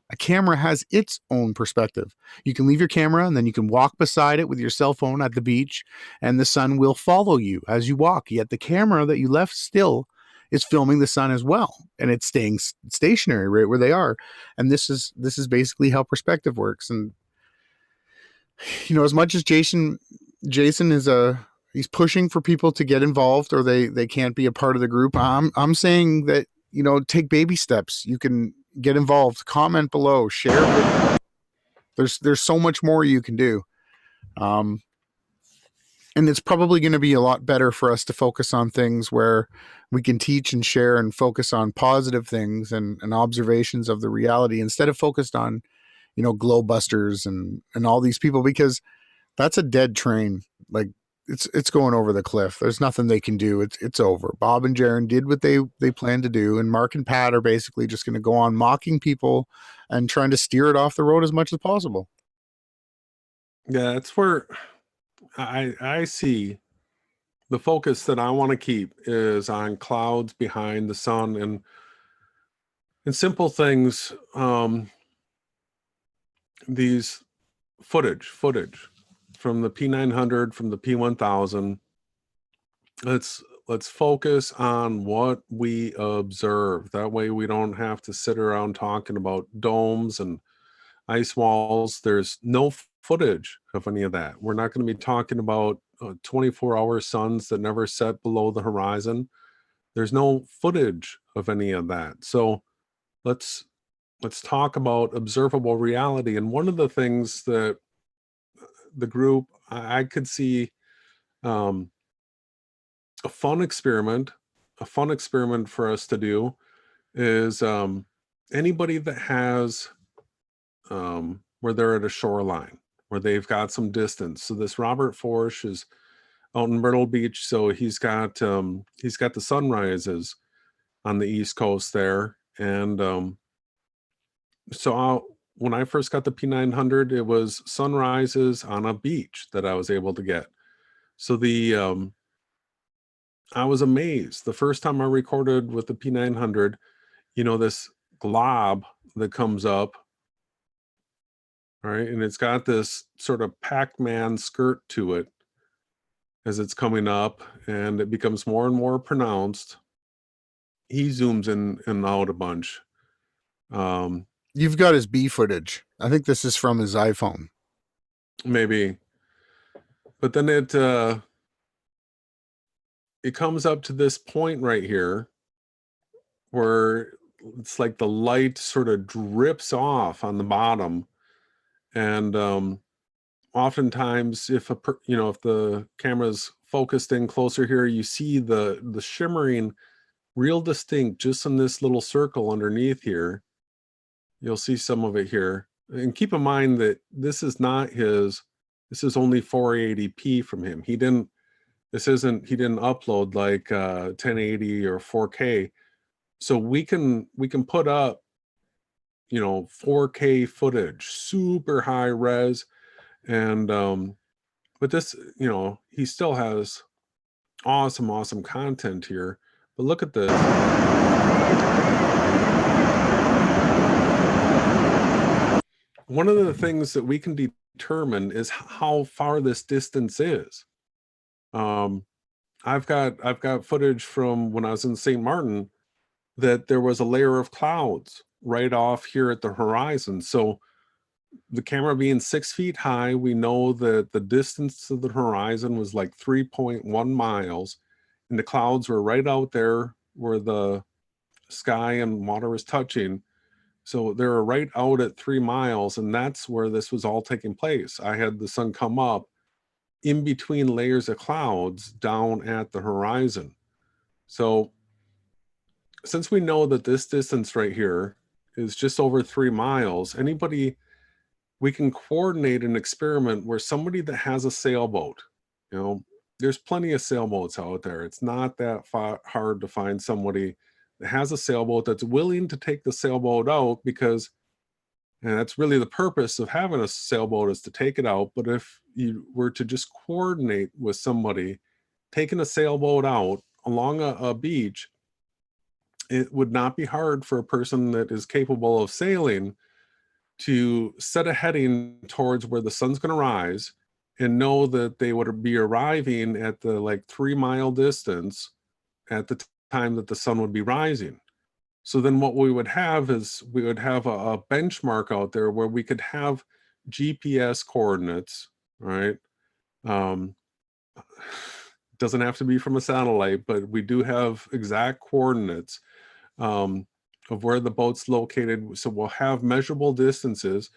a camera has its own perspective. You can leave your camera and then you can walk beside it with your cell phone at the beach, and the sun will follow you as you walk. Yet the camera that you left still is filming the sun as well, and it's staying stationary right where they are. And this is basically how perspective works. And, you know, as much as Jason is he's pushing for people to get involved, or they can't be a part of the group, I'm saying that, you know, take baby steps. You can get involved, comment below, share. There's so much more you can do. And it's probably going to be a lot better for us to focus on things where we can teach and share and focus on positive things and observations of the reality, instead of focused on, you know, glow busters and all these people, because that's a dead train. Like, it's going over the cliff. There's nothing they can do. It's over. Bob and Jaron did what they planned to do, and Mark and Pat are basically just going to go on mocking people and trying to steer it off the road as much as possible. Yeah, that's where I see the focus that I want to keep is on clouds behind the sun, and simple things. These footage from the P900, from the P1000. Let's focus on what we observe. That way we don't have to sit around talking about domes and ice walls. There's no footage of any of that. We're not going to be talking about 24-hour suns that never set below the horizon. There's no footage of any of that. So let's talk about observable reality. And one of the things that the group, I could see a fun experiment for us to do is anybody that has where they're at a shoreline where they've got some distance. So this Robert Forsch is out in Myrtle Beach, so he's got the sunrises on the East Coast there. And when I first got the P900, it was sunrises on a beach that I was able to get. So I was amazed the first time I recorded with the P900, you know, this glob that comes up, right? And it's got this sort of Pac-Man skirt to it as it's coming up, and it becomes more and more pronounced. He zooms in and out a bunch. You've got his B footage. I think this is from his iPhone. Maybe. But then it comes up to this point right here where it's like the light sort of drips off on the bottom. And oftentimes if the camera's focused in closer here, you see the shimmering real distinct just in this little circle underneath here. You'll see some of it here. And keep in mind that this is only 480p from him. He didn't upload like 1080 or 4K. So we can put up, 4K footage, super high res, And but this, you know, he still has awesome content here. But look at this. One of the things that we can determine is how far this distance is. I've got footage from when I was in St. Martin that there was a layer of clouds right off here at the horizon. So the camera being 6 feet high, we know that the distance to the horizon was like 3.1 miles, and the clouds were right out there where the sky and water was touching. So they were right out at 3 miles, and that's where this was all taking place. I had the sun come up in between layers of clouds down at the horizon. So since we know that this distance right here is just over 3 miles, we can coordinate an experiment where somebody that has a sailboat, you know, there's plenty of sailboats out there. It's not that hard to find somebody that has a sailboat that's willing to take the sailboat out, because, and that's really the purpose of having a sailboat, is to take it out. But if you were to just coordinate with somebody taking a sailboat out along a beach, it would not be hard for a person that is capable of sailing to set a heading towards where the sun's going to rise and know that they would be arriving at the like 3 mile distance at the time that the sun would be rising. So then what we would have is we would have a benchmark out there where we could have GPS coordinates, right? Doesn't have to be from a satellite, but we do have exact coordinates of where the boat's located. So we'll have measurable distances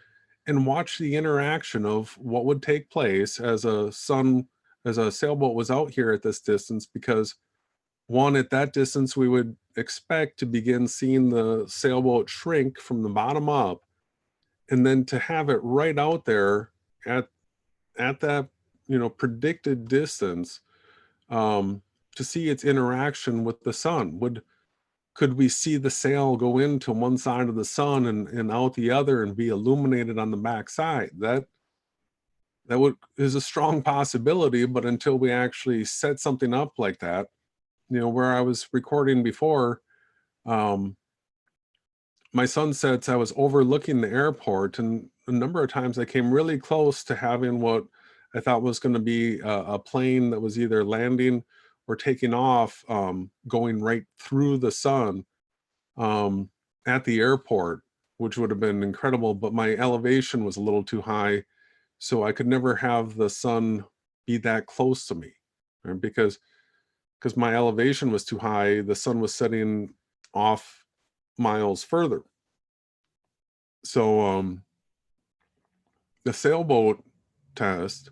and watch the interaction of what would take place as a sailboat was out here at this distance, because one, at that distance, we would expect to begin seeing the sailboat shrink from the bottom up, and then to have it right out there at that, you know, predicted distance, to see its interaction with the sun. Could we see the sail go into one side of the sun and out the other and be illuminated on the back side? That is a strong possibility, but until we actually set something up like that, you know, where I was recording before, my sunsets, I was overlooking the airport, and a number of times I came really close to having what I thought was going to be a plane that was either landing or taking off, going right through the sun at the airport, which would have been incredible. But my elevation was a little too high, so I could never have the sun be that close to me, right? Because my elevation was too high, the sun was setting off miles further. So the sailboat test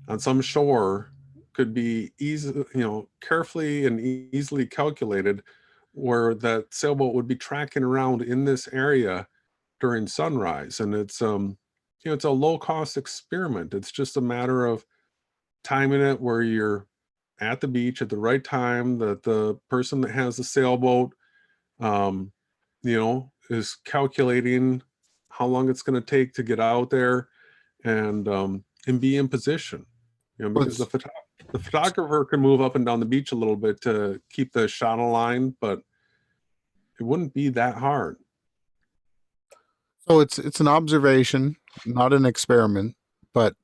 on some shore could be easily, you know, carefully and easily calculated, where that sailboat would be tracking around in this area during sunrise. And it's you know, it's a low cost experiment. It's just a matter of timing it where you're at the beach at the right time, that the person that has the sailboat, you know, is calculating how long it's going to take to get out there and be in position. You know, because the photographer can move up and down the beach a little bit to keep the shot aligned, but it wouldn't be that hard. So it's an observation, not an experiment, but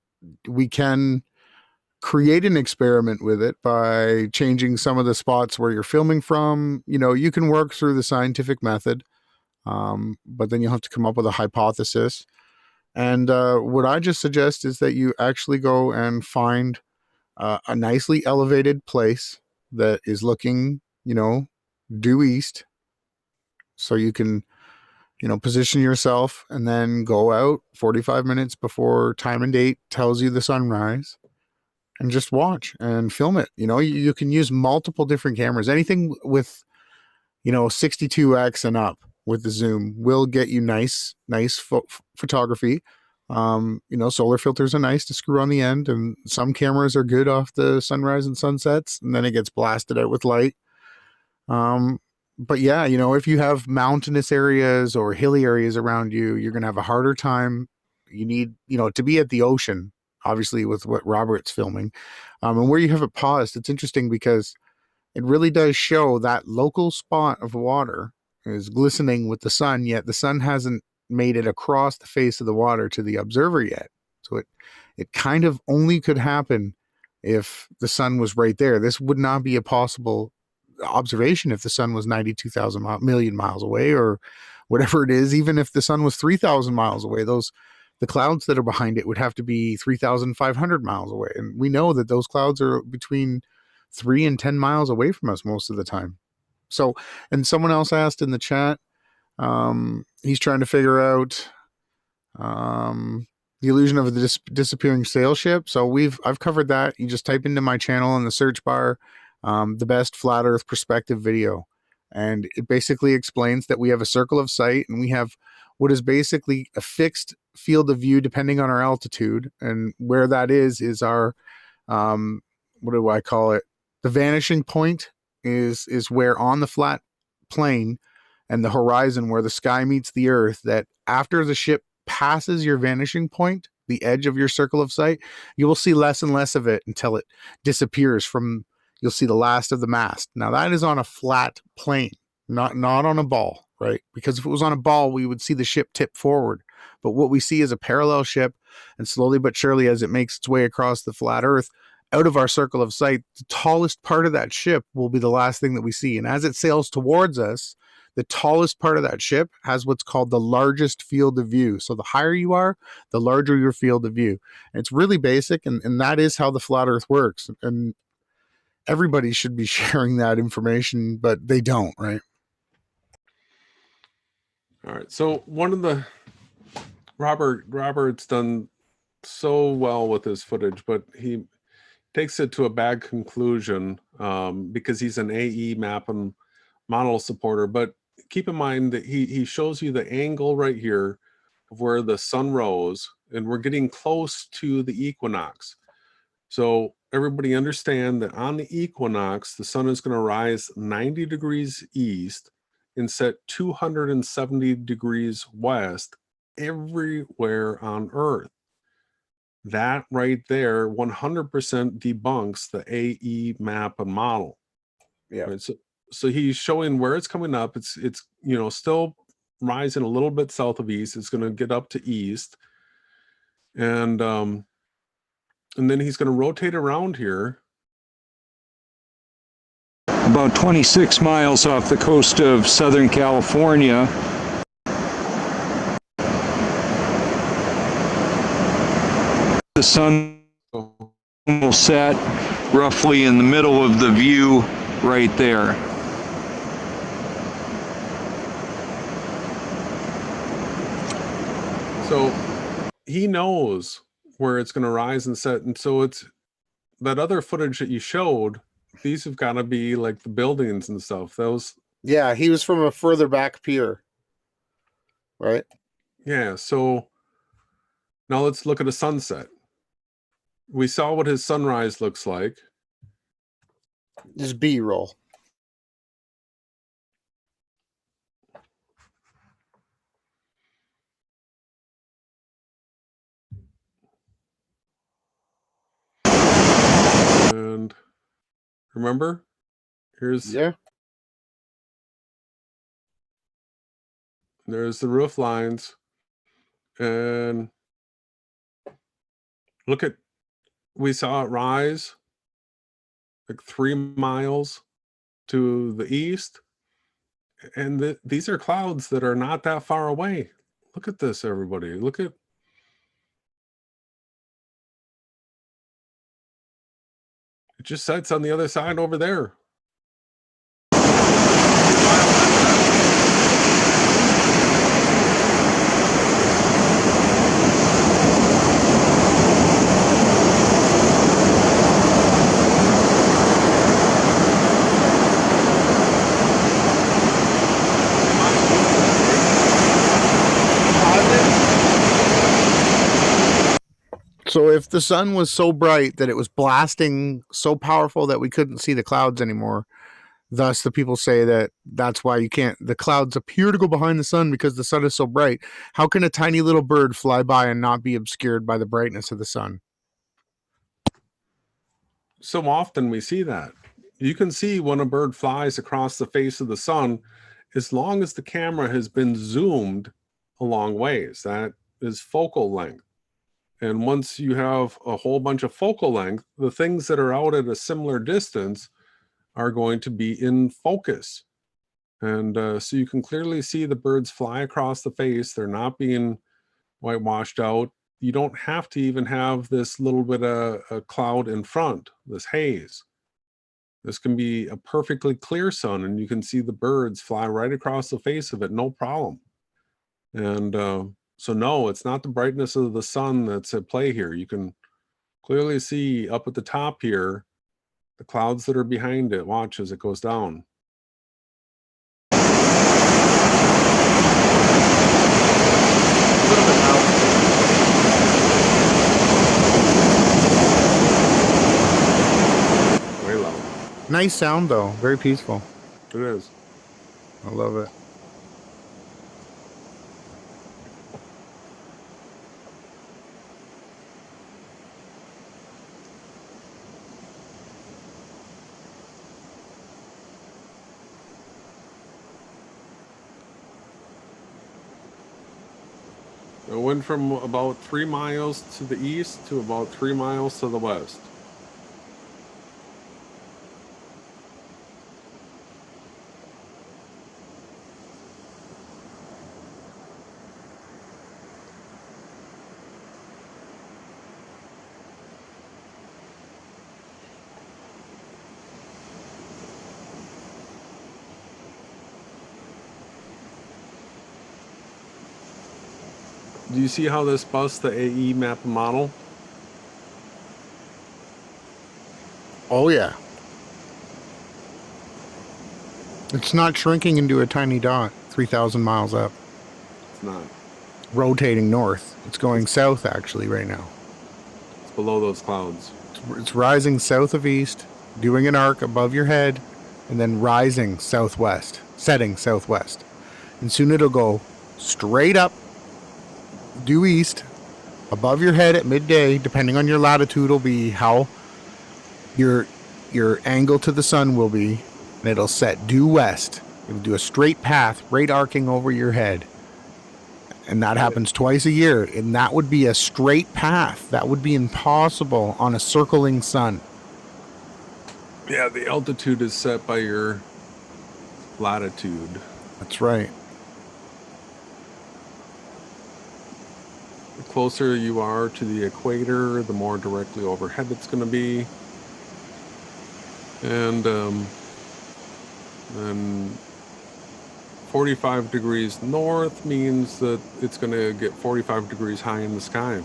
we can create an experiment with it by changing some of the spots where you're filming from. You know, you can work through the scientific method, but then you'll have to come up with a hypothesis. And what I just suggest is that you actually go and find a nicely elevated place that is looking, you know, due east. So you can, you know, position yourself and then go out 45 minutes before time and date tells you the sunrise, and just watch and film it. You know, you can use multiple different cameras. Anything with, you know, 62x and up with the zoom will get you nice photography. You know, solar filters are nice to screw on the end, and some cameras are good off the sunrise and sunsets, and then it gets blasted out with light. But yeah, you know, if you have mountainous areas or hilly areas around you, you're going to have a harder time, you need, to be at the ocean, obviously with what Robert's filming, and where you have it paused. It's interesting because it really does show that local spot of water is glistening with the sun, yet the sun hasn't made it across the face of the water to the observer yet. So it kind of only could happen if the sun was right there. This would not be a possible observation if the sun was 92,000 million miles away, or whatever it is. Even if the sun was 3,000 miles away, the clouds that are behind it would have to be 3,500 miles away. And we know that those clouds are between 3 and 10 miles away from us most of the time. So, and someone else asked in the chat, he's trying to figure out the illusion of the disappearing sail ship. So I've covered that. You just type into my channel in the search bar, the best flat earth perspective video. And it basically explains that we have a circle of sight, and we have what is basically a fixed field of view depending on our altitude. And where that is our, what do I call it? The vanishing point is where on the flat plane and the horizon where the sky meets the earth, that after the ship passes your vanishing point, the edge of your circle of sight, you will see less and less of it until it disappears from, you'll see the last of the mast. Now that is on a flat plane, not on a ball, right? Because if it was on a ball, we would see the ship tip forward. But what we see is a parallel ship, and slowly but surely as it makes its way across the flat earth, out of our circle of sight, the tallest part of that ship will be the last thing that we see. And as it sails towards us, the tallest part of that ship has what's called the largest field of view. So the higher you are, the larger your field of view. And it's really basic, and that is how the flat earth works. And everybody should be sharing that information, but they don't, right? All right. So one of the Robert's done so well with his footage, but he takes it to a bad conclusion because he's an AE map and model supporter. But keep in mind that he shows you the angle right here of where the sun rose, and we're getting close to the equinox. So everybody understand that on the equinox, the sun is going to rise 90 degrees east and set 270 degrees west everywhere on Earth. That right there 100% debunks the AE map and model. Yeah. Right? So he's showing where it's coming up. It's still rising a little bit south of east. It's going to get up to east, and then he's going to rotate around here. About 26 miles off the coast of Southern California. The sun will set roughly in the middle of the view right there. So he knows where it's going to rise and set. And so it's that other footage that you showed, these have got to be like the buildings and stuff. Those. Yeah, he was from a further back pier, right? Yeah. So now let's look at a sunset. We saw what his sunrise looks like. Just B-roll. And remember, there's the roof lines, and we saw it rise like 3 miles to the east, and these are clouds that are not that far away. Look at this, everybody. Look at it, just sets on the other side over there. So if the sun was so bright that it was blasting so powerful that we couldn't see the clouds anymore, Thus, the people say that that's why the clouds appear to go behind the sun because the sun is so bright. How can a tiny little bird fly by and not be obscured by the brightness of the sun? So often we see that. You can see when a bird flies across the face of the sun, as long as the camera has been zoomed a long ways. That is focal length. And once you have a whole bunch of focal length, the things that are out at a similar distance are going to be in focus. And so you can clearly see the birds fly across the face. They're not being whitewashed out. You don't have to even have this little bit of a cloud in front, this haze. This can be a perfectly clear sun, and you can see the birds fly right across the face of it, no problem. And so no, it's not the brightness of the sun that's at play here. You can clearly see up at the top here, the clouds that are behind it. Watch as it goes down. Way loud. Nice sound though, very peaceful. It is. I love it. It went from about 3 miles to the east to about 3 miles to the west. Do you see how this busts the AE map model? Oh yeah. It's not shrinking into a tiny dot 3,000 miles up. It's not. Rotating north. It's going south actually right now. It's below those clouds. It's rising south of east, doing an arc above your head, and then rising southwest, setting southwest. And soon it'll go straight up, due east, above your head at midday. Depending on your latitude will be how your angle to the sun will be, and it'll set due west. It'll do a straight path right arcing over your head, and that happens twice a year, and that would be a straight path. That would be impossible on a circling sun. Yeah, the altitude is set by your latitude. That's right. The closer you are to the equator, the more directly overhead it's going to be. And then 45 degrees north means that it's going to get 45 degrees high in the sky.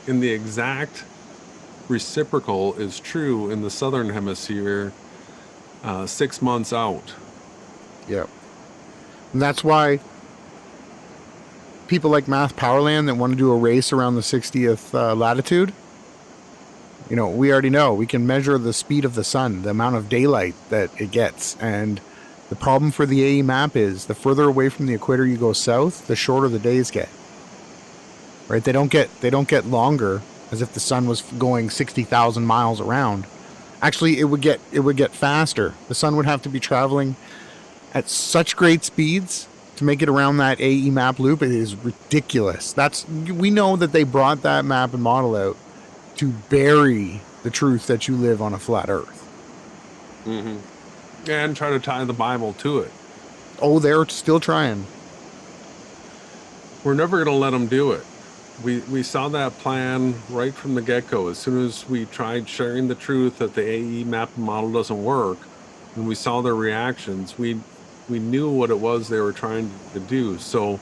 And the exact reciprocal is true in the southern hemisphere 6 months out. Yep. And that's why people like Math Powerland that want to do a race around the 60th latitude, you know, we already know we can measure the speed of the sun, the amount of daylight that it gets. And the problem for the AE map is the further away from the equator you go south, the shorter the days get. Right? They don't get longer as if the sun was going 60,000 miles around. Actually, it would get faster. The sun would have to be traveling at such great speeds to make it around that AE map loop. It is ridiculous. We know that they brought that map and model out to bury the truth that you live on a flat Earth. Mm-hmm. And try to tie the Bible to it. Oh, they're still trying. We're never going to let them do it. We saw that plan right from the get-go. As soon as we tried sharing the truth that the AE map model doesn't work, and we saw their reactions, we knew what it was they were trying to do. So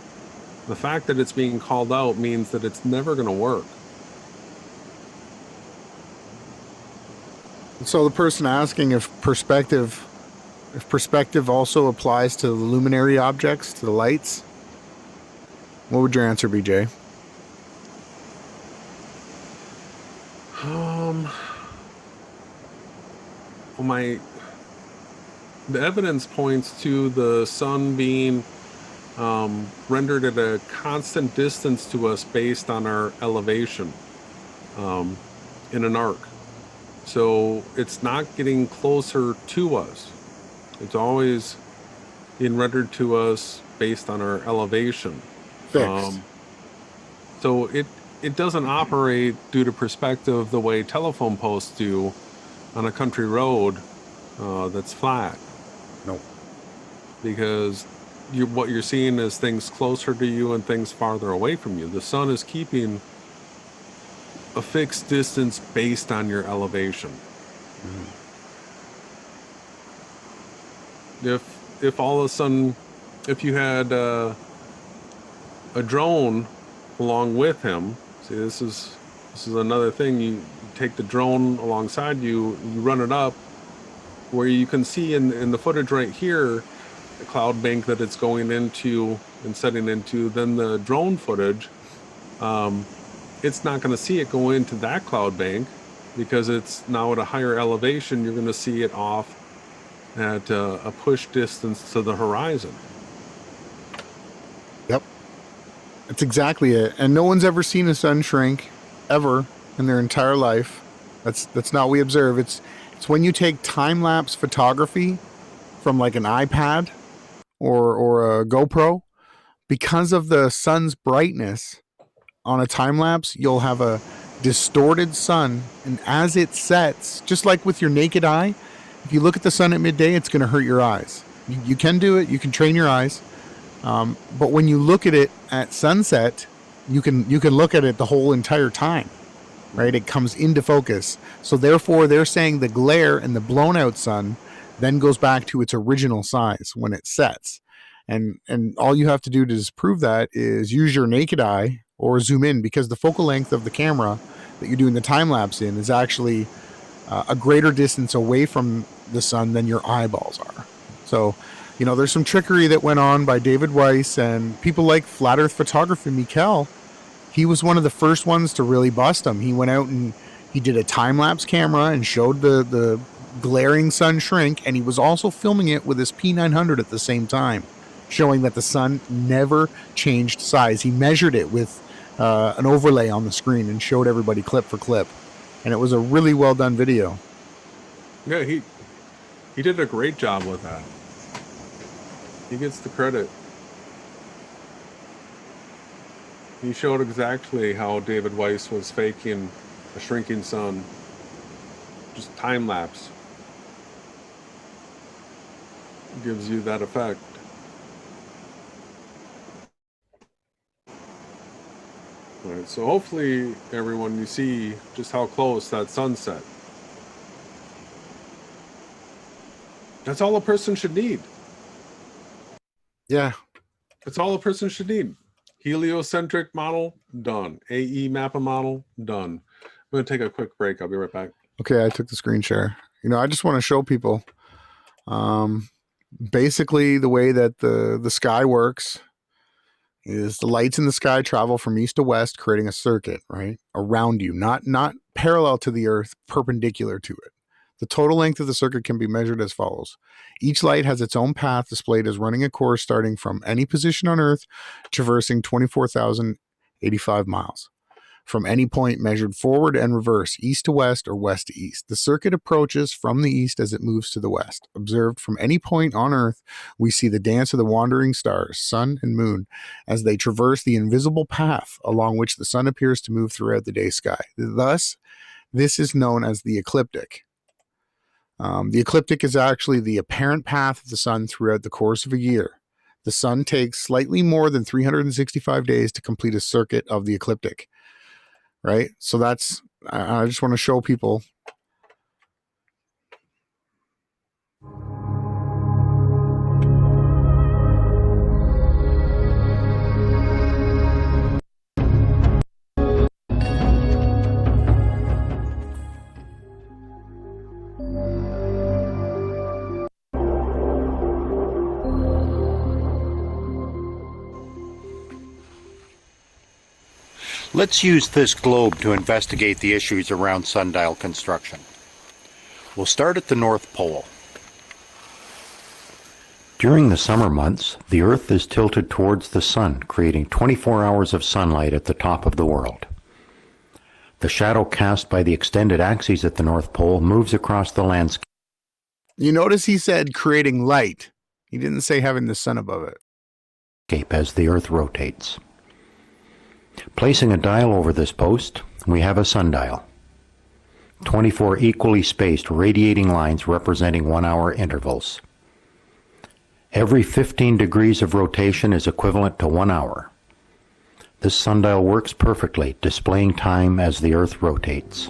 the fact that it's being called out means that it's never going to work. So the person asking if perspective also applies to the luminary objects, to the lights, what would your answer be, Jay? the evidence points to the sun being rendered at a constant distance to us based on our elevation in an arc. So it's not getting closer to us. It's always being rendered to us based on our elevation. Fixed. So it doesn't operate due to perspective the way telephone posts do on a country road that's flat. Nope. Because what you're seeing is things closer to you and things farther away from you. The sun is keeping a fixed distance based on your elevation. If all of a sudden, if you had a drone along with him, see, this is another thing. You take the drone alongside you, you run it up, where you can see in the footage right here, the cloud bank that it's going into and setting into. Then the drone footage, it's not going to see it go into that cloud bank because it's now at a higher elevation. You're going to see it off at a push distance to the horizon. Yep. That's exactly it. And no one's ever seen a sun shrink ever in their entire life. That's not what we observe. It's when you take time-lapse photography from like an iPad or a GoPro, because of the sun's brightness on a time-lapse, you'll have a distorted sun, and as it sets, just like with your naked eye, if you look at the sun at midday, it's going to hurt your eyes. You can do it. You can train your eyes. But when you look at it at sunset, you can look at it the whole entire time, right? It comes into focus. So therefore, they're saying the glare and the blown out sun then goes back to its original size when it sets. And all you have to do to disprove that is use your naked eye or zoom in, because the focal length of the camera that you're doing the time lapse in is actually a greater distance away from the sun than your eyeballs are. So, there's some trickery that went on by David Weiss and people like Flat Earth Photography. Mikkel, he was one of the first ones to really bust them. He went out and he did a time-lapse camera and showed the glaring sun shrink, and he was also filming it with his P900 at the same time, showing that the sun never changed size. He measured it with an overlay on the screen and showed everybody clip for clip. And it was a really well done video. Yeah, he did a great job with that. He gets the credit. He showed exactly how David Weiss was faking a shrinking sun. Just time lapse. Gives you that effect. All right, so hopefully, everyone, you see just how close that sunset. That's all a person should need. Yeah. That's all a person should need. Heliocentric model, done. AE Mappa model, done. I'm going to take a quick break. I'll be right back. Okay, I took the screen share. I just want to show people basically the way that the sky works is the lights in the sky travel from east to west, creating a circuit, right, around you, not parallel to the earth, perpendicular to it. The total length of the circuit can be measured as follows. Each light has its own path displayed as running a course starting from any position on Earth, traversing 24,085 miles. From any point measured forward and reverse, east to west or west to east. The circuit approaches from the east as it moves to the west. Observed from any point on Earth, we see the dance of the wandering stars, sun and moon, as they traverse the invisible path along which the sun appears to move throughout the day sky. Thus, this is known as the ecliptic. The ecliptic is actually the apparent path of the sun throughout the course of a year. The sun takes slightly more than 365 days to complete a circuit of the ecliptic. Right? So that's, I just want to show people. Let's use this globe to investigate the issues around sundial construction. We'll start at the North Pole. During the summer months, the Earth is tilted towards the sun, creating 24 hours of sunlight at the top of the world. The shadow cast by the extended axes at the North Pole moves across the landscape. You notice he said creating light. He didn't say having the sun above it. As the Earth rotates. Placing a dial over this post, we have a sundial. 24 equally spaced radiating lines representing 1 hour intervals. Every 15 degrees of rotation is equivalent to 1 hour. This sundial works perfectly, displaying time as the Earth rotates.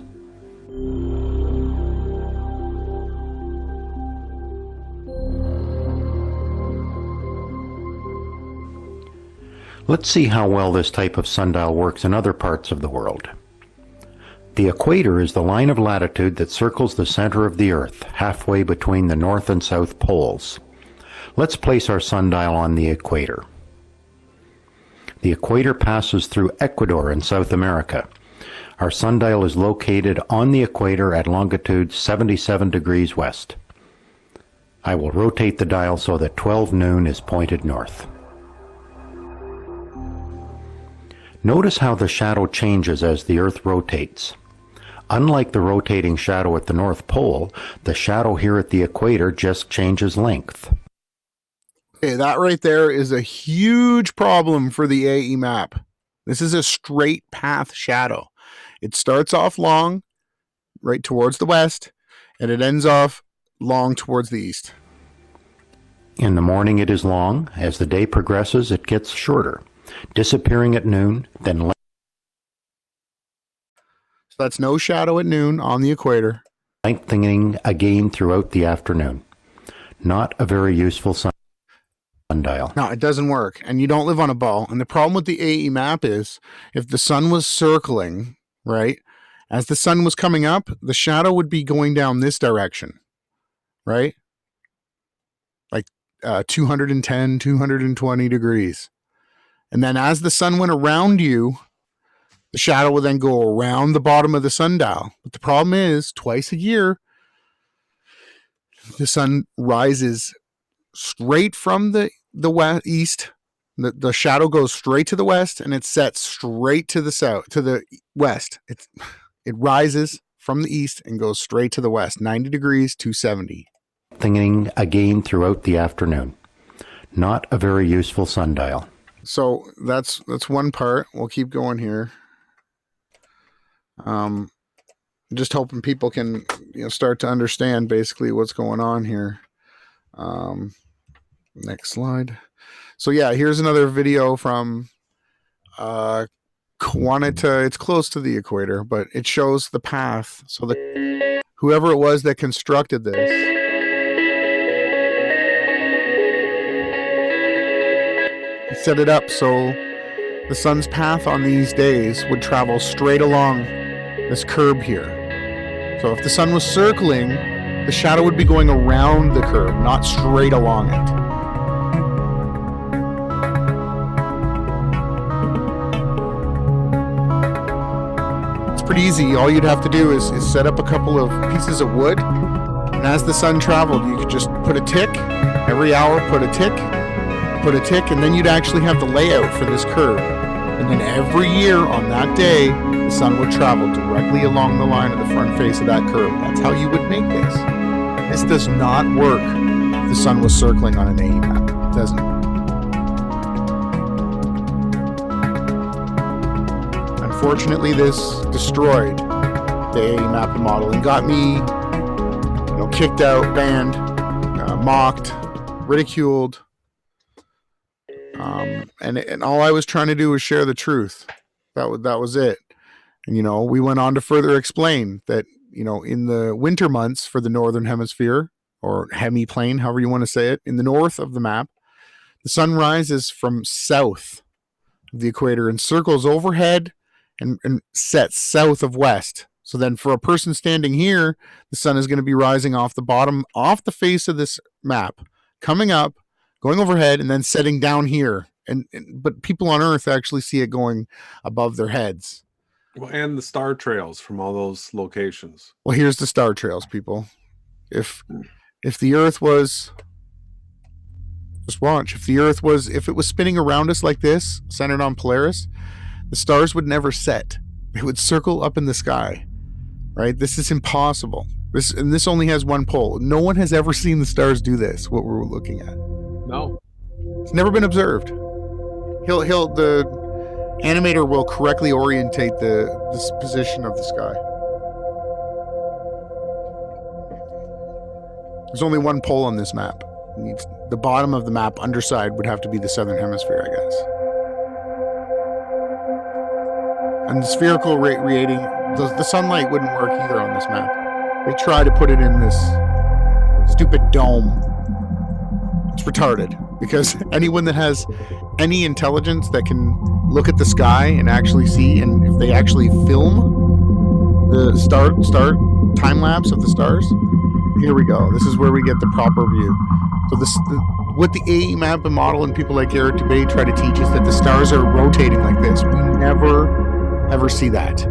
Let's see how well this type of sundial works in other parts of the world. The equator is the line of latitude that circles the center of the Earth, halfway between the North and South poles. Let's place our sundial on the equator. The equator passes through Ecuador in South America. Our sundial is located on the equator at longitude 77 degrees west. I will rotate the dial so that 12 noon is pointed north. Notice how the shadow changes as the Earth rotates. Unlike the rotating shadow at the North Pole, the shadow here at the equator just changes length. Okay, that right there is a huge problem for the AE map. This is a straight path shadow. It starts off long, right towards the west, and it ends off long towards the east. In the morning it is long. As the day progresses, it gets shorter, disappearing at noon, then So that's no shadow at noon on the equator. lengthening again throughout the afternoon. Not a very useful sundial. No, it doesn't work. And you don't live on a ball. And the problem with the AE map is if the sun was circling, right, as the sun was coming up, the shadow would be going down this direction, right? Like 210, 220 degrees. And then as the sun went around you, the shadow would then go around the bottom of the sundial. But the problem is, twice a year, the sun rises straight from the east. The shadow goes straight to the west, and it sets straight to the south, to the west. It rises from the east and goes straight to the west, 90 degrees, 270. Lengthening again throughout the afternoon. Not a very useful sundial. So that's one part. We'll keep going here. Just hoping people can start to understand basically what's going on here. Next slide. So yeah, here's another video from Quanita. It's close to the equator, but it shows the path. So whoever it was that constructed this, set it up so the sun's path on these days would travel straight along this curb here. So if the sun was circling, the shadow would be going around the curb, not straight along it. It's pretty easy. All you'd have to do is set up a couple of pieces of wood, and as the sun traveled, you could just put a tick. Every hour, put a tick, and then you'd actually have the layout for this curve. And then every year on that day, the sun would travel directly along the line of the front face of that curve. That's how you would make this. This does not work if the sun was circling on an AE map. It doesn't. Unfortunately, this destroyed the AE map and model and got me, kicked out, banned, mocked, ridiculed. And all I was trying to do was share the truth. That was it. And, we went on to further explain that, in the winter months for the Northern Hemisphere, or hemiplane, however you want to say it, in the north of the map, the sun rises from south of the equator and circles overhead and sets south of west. So then for a person standing here, the sun is going to be rising off the bottom, off the face of this map, coming up, going overhead, and then setting down here. But people on Earth actually see it going above their heads. Well, and the star trails from all those locations. Well, here's the star trails, people. If the Earth was, just watch, if it was spinning around us like this, centered on Polaris, the stars would never set. They would circle up in the sky, right? This is impossible. This only has one pole. No one has ever seen the stars do this, what we're looking at. No. It's never been observed. The animator will correctly orientate the position of the sky. There's only one pole on this map. The bottom of the map, underside, would have to be the southern hemisphere, I guess. And the spherical radiating, the sunlight wouldn't work either on this map. They try to put it in this stupid dome. It's retarded, because anyone that has any intelligence that can look at the sky and actually see, and if they actually film the star time lapse of the stars, here we go. This is where we get the proper view. So what the AE map and model and people like Garrett Dubay try to teach is that the stars are rotating like this. We never ever see that.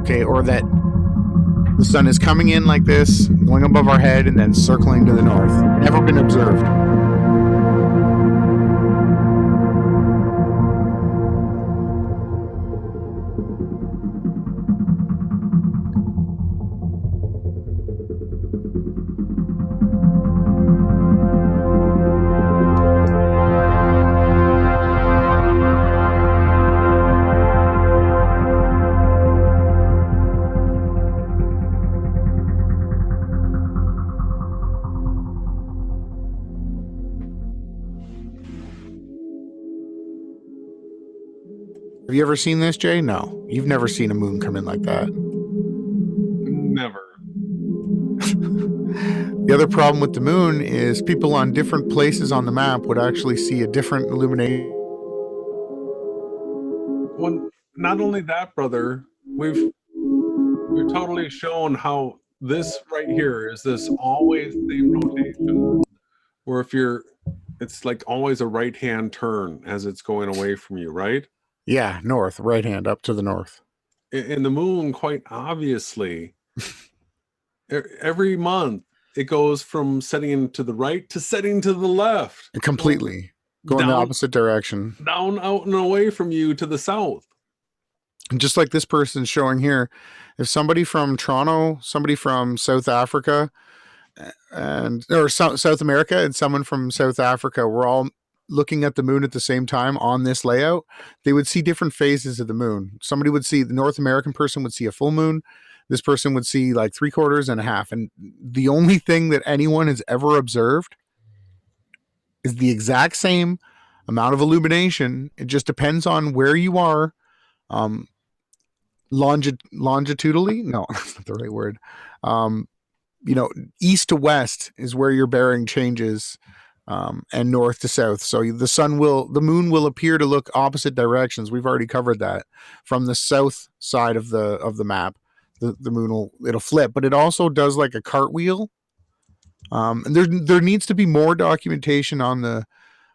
Okay, or that the sun is coming in like this, going above our head, and then circling to the north. Never been observed. Have you ever seen this, Jay? No. You've never seen a moon come in like that. Never. The other problem with the moon is people on different places on the map would actually see a different illumination. Well, not only that, brother, we've totally shown how this right here is this always same rotation, where it's like always a right-hand turn as it's going away from you, right? Yeah, north, right hand, up to the north. And the moon, quite obviously, every month it goes from setting to the right to setting to the left. Completely. Going the opposite direction. Down, out, and away from you to the south. And just like this person's showing here, if somebody from Toronto, somebody from South Africa, or South America, and someone from South Africa were all looking at the moon at the same time on this layout, they would see different phases of the moon. Somebody would see, the North American person would see a full moon. This person would see like 3/4 and a half. And the only thing that anyone has ever observed is the exact same amount of illumination. It just depends on where you are. Longitudinally? No, that's not the right word. East to west is where your bearing changes. And north to south. So the moon will appear to look opposite directions. We've already covered that. From the south side of the map, the moon it'll flip, but it also does like a cartwheel. And there needs to be more documentation on the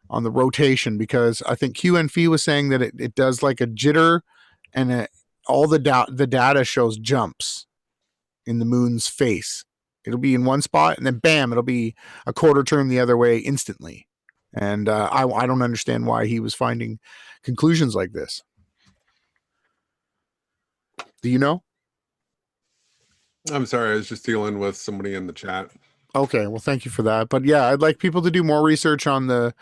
rotation, because I think QNF was saying that it does like a jitter, and all the data shows jumps in the moon's face. It'll be in one spot, and then bam, it'll be a quarter turn the other way instantly. And I don't understand why he was finding conclusions like this. Do you know? I'm sorry, I was just dealing with somebody in the chat. Okay, well, thank you for that. But yeah, I'd like people to do more research on the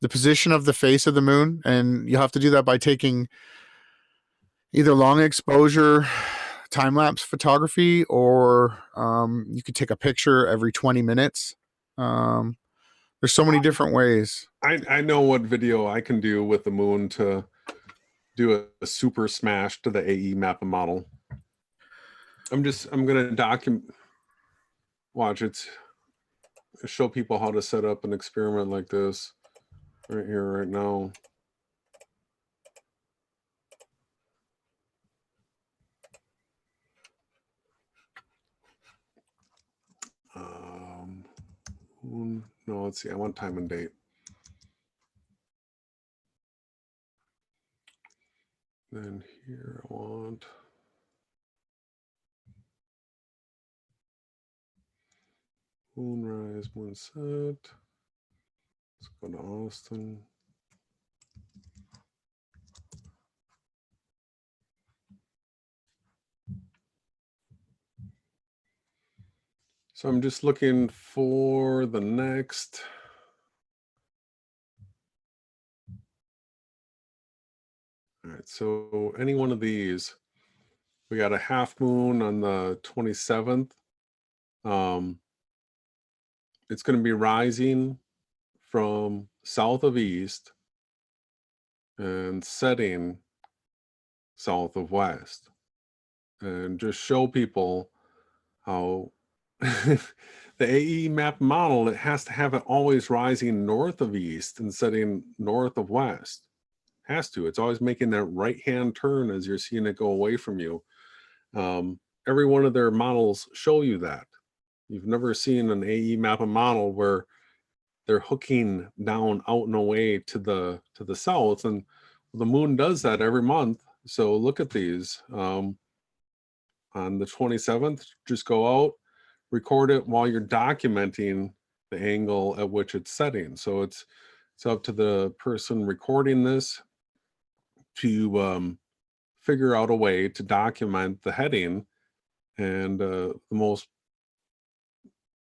position of the face of the moon, and you'll have to do that by taking either long exposure time-lapse photography, or you could take a picture every 20 minutes. There's so many different ways. I know what video I can do with the moon to do a super smash to the AE map and model. I'm gonna show people how to set up an experiment like this right here, right now. No, let's see. I want time and date. Then here I want Moonrise, moonset. Let's go to Austin. So I'm just looking for the next. All right, so any one of these, we got a half moon on the 27th. It's going to be rising from south of east and setting south of west, and just show people how the AE map model, it has to have it always rising north of east and setting north of west. Has to. It's always making that right hand turn as you're seeing it go away from you. Every one of their models show you that. You've never seen an AE map model where they're hooking down out and away to the south, and the moon does that every month. So look at these. On the 27th, just go out, record it while you're documenting the angle at which it's setting. So it's up to the person recording this to figure out a way to document the heading, and the most,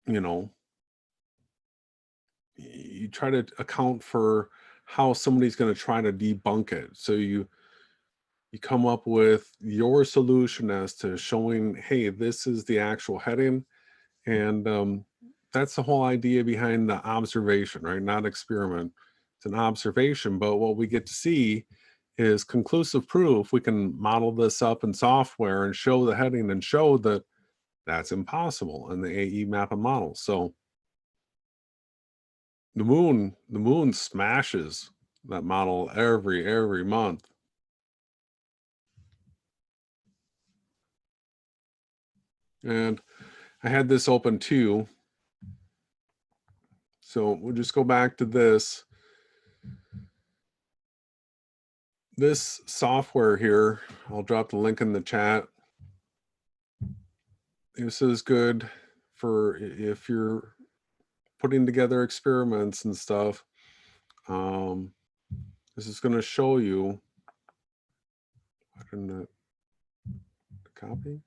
you try to account for how somebody's going to try to debunk it. So you come up with your solution as to showing, hey, this is the actual heading. And that's the whole idea behind the observation, right? Not experiment. It's an observation, but what we get to see is conclusive proof. We can model this up in software and show the heading and show that that's impossible in the AE map model. So the moon smashes that model every month. And I had this open too. So we'll just go back to this. This software here, I'll drop the link in the chat. This is good for if you're putting together experiments and stuff. This is going to show you. I didn't copy.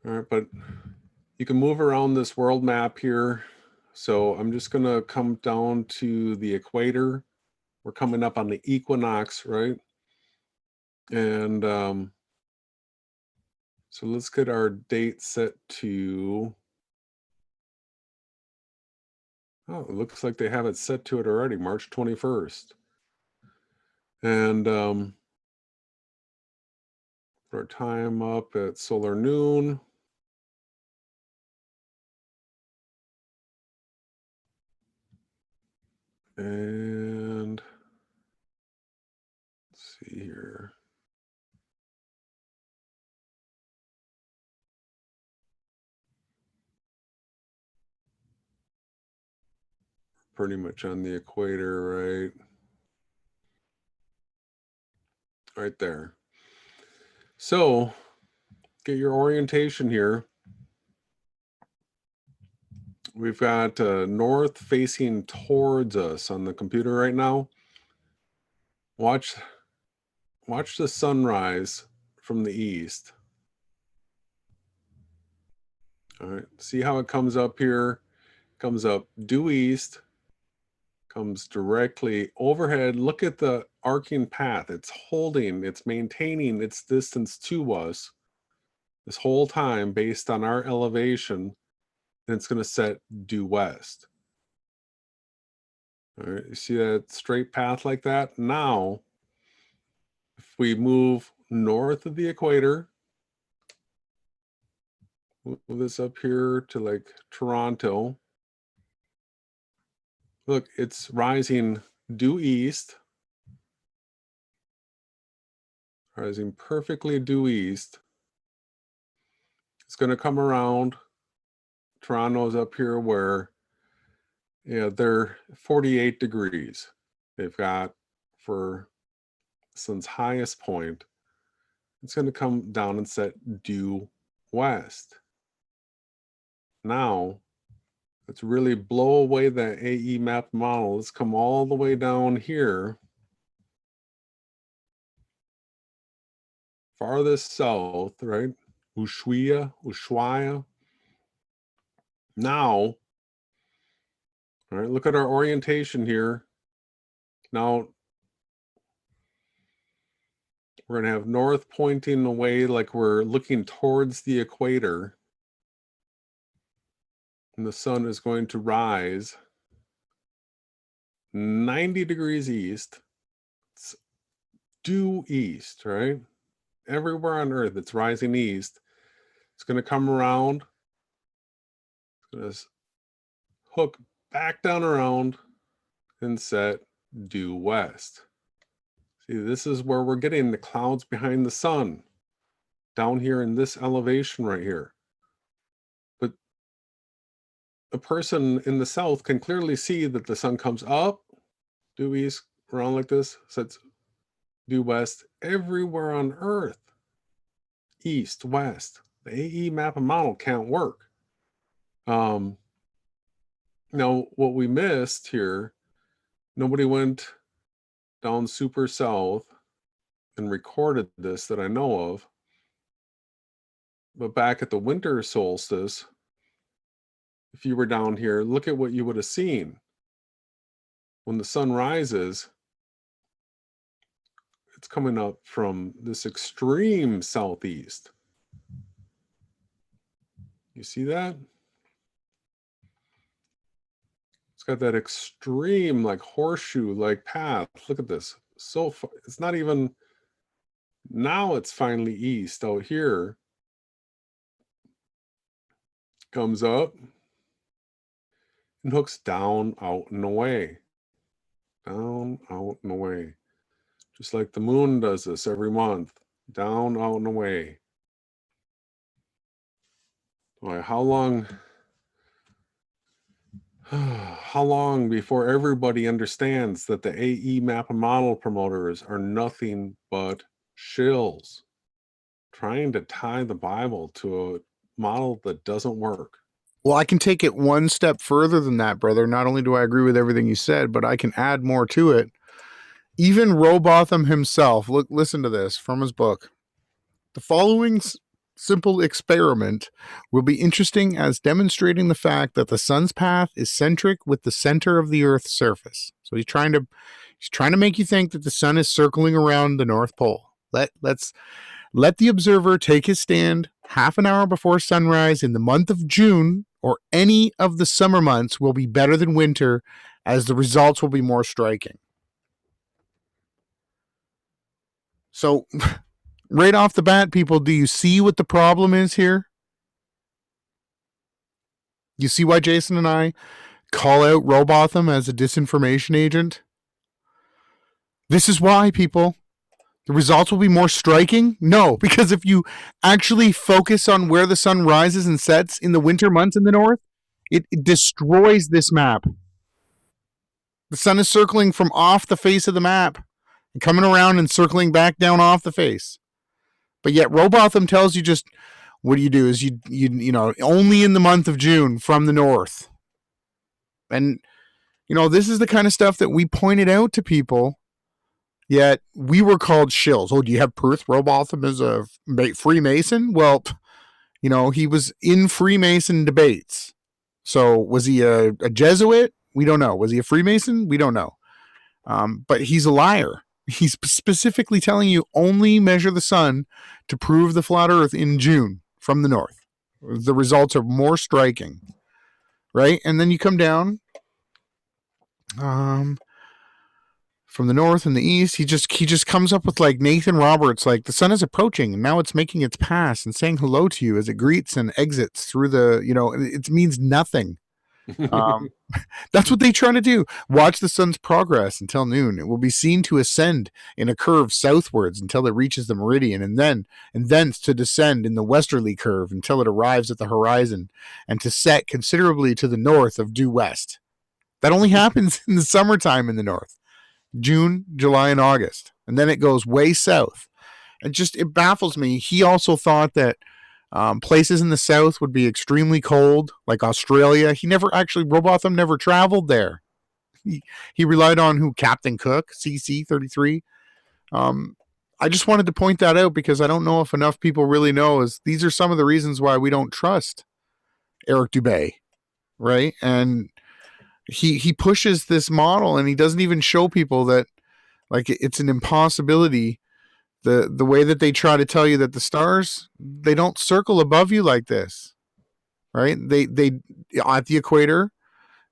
All right, but you can move around this world map here. So I'm just going to come down to the equator. We're coming up on the equinox, right? And so let's get our date set to, oh, it looks like they have it set to it already, March 21st. And put our time up at solar noon. And let's see here. Pretty much on the equator, right? Right there. So get your orientation here. We've got north facing towards us on the computer right now. Watch the sunrise from the east. All right, see how it comes up here? Comes up due east, comes directly overhead. Look at the arcing path. It's holding, it's maintaining its distance to us this whole time based on our elevation. And it's going to set due west. All right, you see that straight path like that? Now, if we move north of the equator, move this up here to like Toronto. Look, it's rising due east. Rising perfectly due east. It's going to come around. Toronto's up here where, they're 48 degrees. They've got for the sun's highest point, it's going to come down and set due west. Now, let's really blow away that AE map model. Let's come all the way down here, farthest south, right? Ushuaia. Now, all right, look at our orientation here. Now, we're going to have north pointing away like we're looking towards the equator. And the sun is going to rise 90 degrees east. It's due east, right? Everywhere on Earth, it's rising east. It's going to come around. It's going to hook back down around and set due west. See, this is where we're getting the clouds behind the sun, down here in this elevation right here. But a person in the south can clearly see that the sun comes up, due east, around like this, sets due west, everywhere on Earth, east, west. The AE map and model can't work. Now, what we missed here, nobody went down super south and recorded this that I know of. But back at the winter solstice, if you were down here, look at what you would have seen. When the sun rises, it's coming up from this extreme southeast. You see that? It's got that extreme, like horseshoe-like path. Look at this. So far, it's not even, now it's finally east out here. Comes up and hooks down, out, and away. Down, out, and away. Just like the moon does this every month. Down, out, and away. Boy, how long before everybody understands that the AE map and model promoters are nothing but shills trying to tie the Bible to a model that doesn't work? Well, I can take it one step further than that, brother. Not only do I agree with everything you said, but I can add more to it. Even Robotham himself, listen to this from his book. The following simple experiment will be interesting as demonstrating the fact that the sun's path is centric with the center of the Earth's surface. So he's trying to make you think that the sun is circling around the North Pole. Let the observer take his stand half an hour before sunrise in the month of June, or any of the summer months will be better than winter, as the results will be more striking. So right off the bat, people, do you see what the problem is here? You see why Jason and I call out Robotham as a disinformation agent? This is why, people. The results will be more striking? No, because if you actually focus on where the sun rises and sets in the winter months in the north, it destroys this map. The sun is circling from off the face of the map and coming around and circling back down off the face. But yet Robotham tells you just, what do is you know, only in the month of June from the north. And, you know, this is the kind of stuff that we pointed out to people. Yet we were called shills. Oh, do you have proof Robotham is a Freemason? Well, you know, he was in Freemason debates. So was he a Jesuit? We don't know. Was he a Freemason? We don't know. But he's a liar. He's specifically telling you only measure the sun to prove the flat Earth in June from the north. The results are more striking, right? And then you come down. From the north and the east, he just comes up with like Nathan Roberts, like the sun is approaching and now it's making its pass and saying hello to you as it greets and exits through the, you know, it means nothing. That's what they try to do. Watch the sun's progress until noon. It will be seen to ascend in a curve southwards until it reaches the meridian, and thence to descend in the westerly curve until it arrives at the horizon, and to set considerably to the north of due west. That only happens in the summertime in the north. June, July, and August. and then it goes way south. It baffles me. He also thought that places in the south would be extremely cold, like Australia. Robotham never traveled there. He relied on Captain Cook, CC-33. I just wanted to point that out because I don't know if enough people really know these are some of the reasons why we don't trust Eric Dubé, right? And he pushes this model, and he doesn't even show people that like it's an impossibility. The way that they try to tell you that the stars, they don't circle above you like this, right? They at the equator,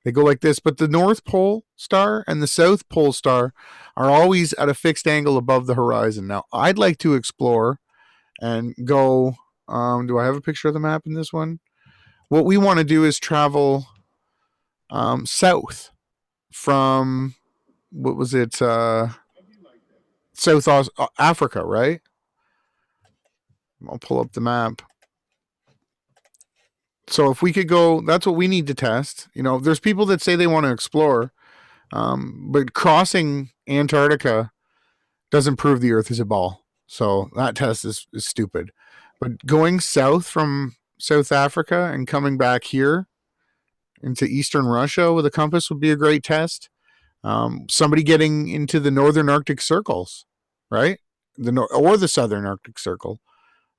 they go like this, but the North Pole star and the South Pole star are always at a fixed angle above the horizon. Now, I'd like to explore and go, do I have a picture of the map in this one? What we want to do is travel south from, what was it, South Africa, right? I'll pull up the map. So if we could go, that's what we need to test. There's people that say they want to explore, but crossing Antarctica doesn't prove the Earth is a ball. So that test is stupid. But going south from South Africa and coming back here into Eastern Russia with a compass would be a great test. Somebody getting into the Northern Arctic circles, right? Or the Southern Arctic Circle,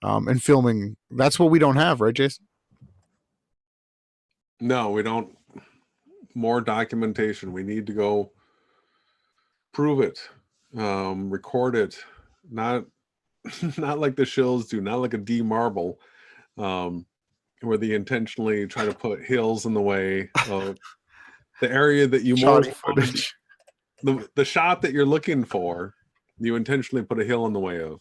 and filming. That's what we don't have, right, Jason? No, we don't. More documentation. We need to go prove it, record it. Not like the SHILLS do, not like a D Marble, where they intentionally try to put hills in the way of the area that you the shot that you're looking for. You intentionally put a hill in the way of.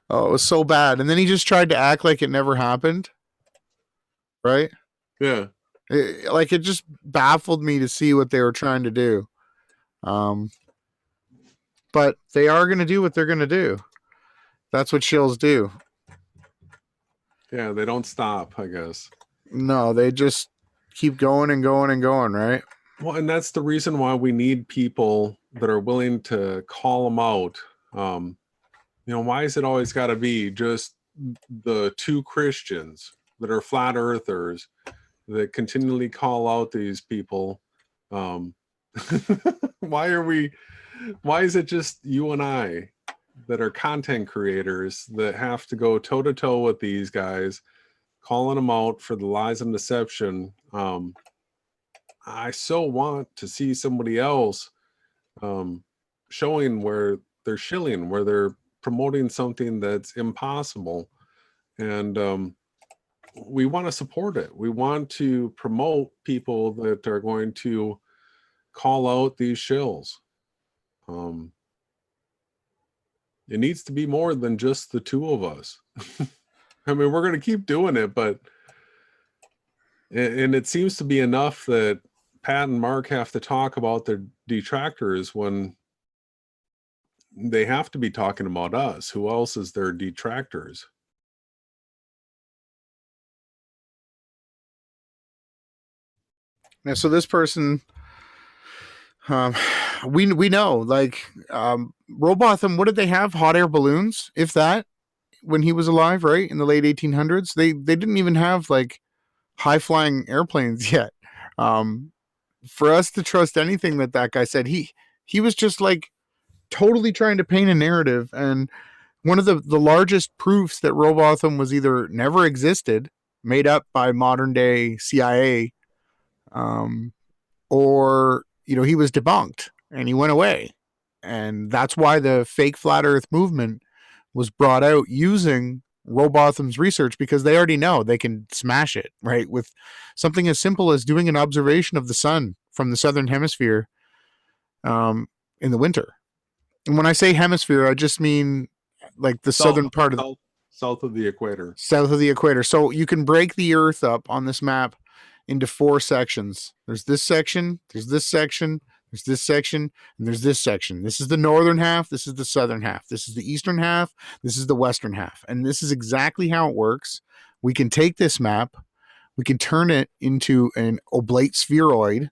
Oh, it was so bad. And then he just tried to act like it never happened. Right? Yeah. It just baffled me to see what they were trying to do. But they are going to do what they're going to do. That's what SHILLS do. Yeah, they don't stop, I guess. No, they just keep going and going and going, right? Well, and that's the reason why we need people that are willing to call them out. Why is it always got to be just the two Christians that are flat earthers that continually call out these people? Why is it just you and I that are content creators that have to go toe to toe with these guys, calling them out for the lies and deception? I so want to see somebody else showing where they're shilling, where they're promoting something that's impossible. And we want to support it. We want to promote people that are going to call out these shills. It needs to be more than just the two of us. I mean, we're going to keep doing it, but it seems to be enough that Pat and Mark have to talk about their detractors when they have to be talking about us. Who else is their detractors? Yeah, so this person, we know, like, Robotham, what did they have? Hot air balloons, if that, when he was alive, right? In the late 1800s. They didn't even have, like, high-flying airplanes yet. For us to trust anything that guy said, he was just, like, totally trying to paint a narrative. And one of the largest proofs that Robotham was either never existed, made up by modern-day CIA, or he was debunked and he went away. And that's why the fake flat earth movement was brought out using Robotham's research, because they already know they can smash it, right? With something as simple as doing an observation of the sun from the southern hemisphere in the winter. And when I say hemisphere, I just mean like the southern part of south of the equator. South of the equator. So you can break the earth up on this map into 4 sections. There's this section, there's this section, there's this section, and there's this section. This is the northern half, this is the southern half, this is the eastern half, this is the western half. And this is exactly how it works. We can take this map, we can turn it into an oblate spheroid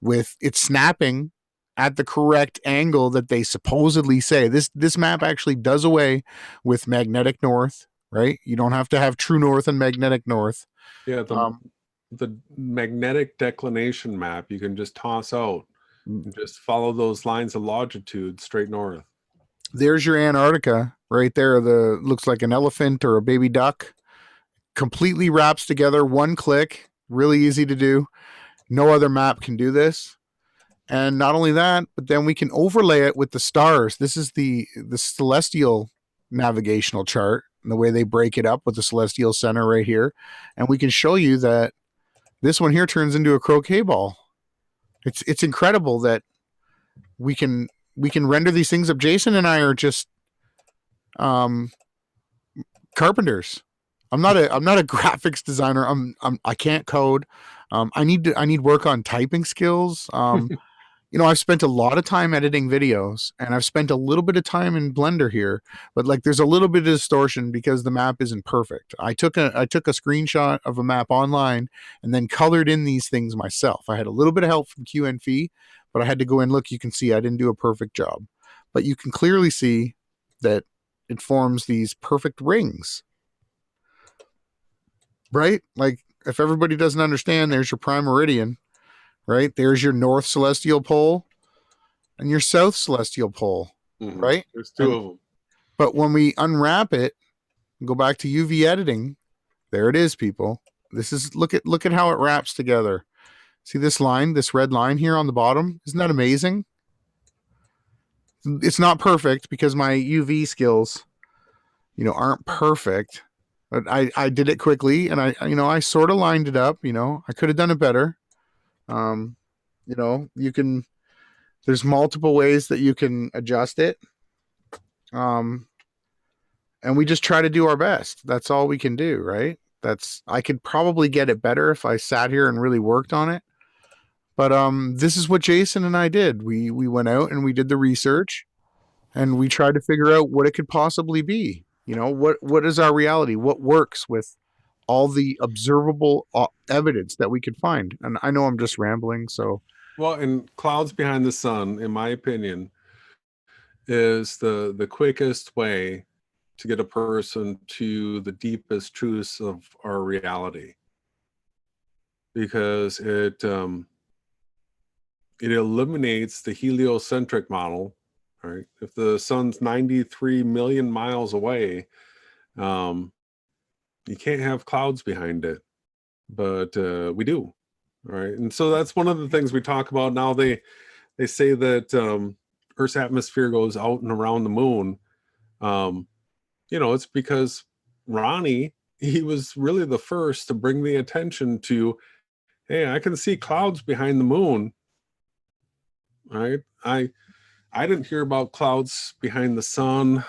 with it snapping at the correct angle that they supposedly say. This map actually does away with magnetic north, right? You don't have to have true north and magnetic north. Yeah, the magnetic declination map you can just toss out and just follow those lines of longitude straight north. There's your Antarctica right there. Looks like an elephant or a baby duck. Completely wraps together, one click, really easy to do. No other map can do this. And not only that, but then we can overlay it with the stars. This is the celestial navigational chart, and the way they break it up with the celestial center right here. And we can show you that this one here turns into a croquet ball. It's incredible that we can render these things up. Jason and I are just carpenters. I'm not a graphics designer. I can't code. I need work on typing skills. I've spent a lot of time editing videos, and I've spent a little bit of time in Blender here, but like there's a little bit of distortion because the map isn't perfect. I took a screenshot of a map online and then colored in these things myself. I had a little bit of help from QNF, but I had to go in. Look, you can see I didn't do a perfect job, but you can clearly see that it forms these perfect rings, right? Like if everybody doesn't understand, there's your prime meridian. Right? There's your north celestial pole and your south celestial pole, right? There's two of them. But when we unwrap it and go back to UV editing, there it is, people. This is look at how it wraps together. See this line, this red line here on the bottom? Isn't that amazing? It's not perfect because my UV skills, aren't perfect. But I did it quickly, and I sort of lined it up. I could have done it better. There's multiple ways that you can adjust it. And we just try to do our best. That's all we can do, right? I could probably get it better if I sat here and really worked on it. But this is what Jason and I did. We went out and we did the research, and we tried to figure out what it could possibly be. What is our reality? What works with all the observable evidence that we could find. And I know I'm just rambling, so. Well, and clouds behind the sun, in my opinion, is the quickest way to get a person to the deepest truths of our reality, because it eliminates the heliocentric model. Right? If the sun's 93 million miles away, you can't have clouds behind it, but we do, right? And so that's one of the things we talk about now. They say that Earth's atmosphere goes out and around the moon. It's because Ronnie, he was really the first to bring the attention to, hey, I can see clouds behind the moon, right? I didn't hear about clouds behind the sun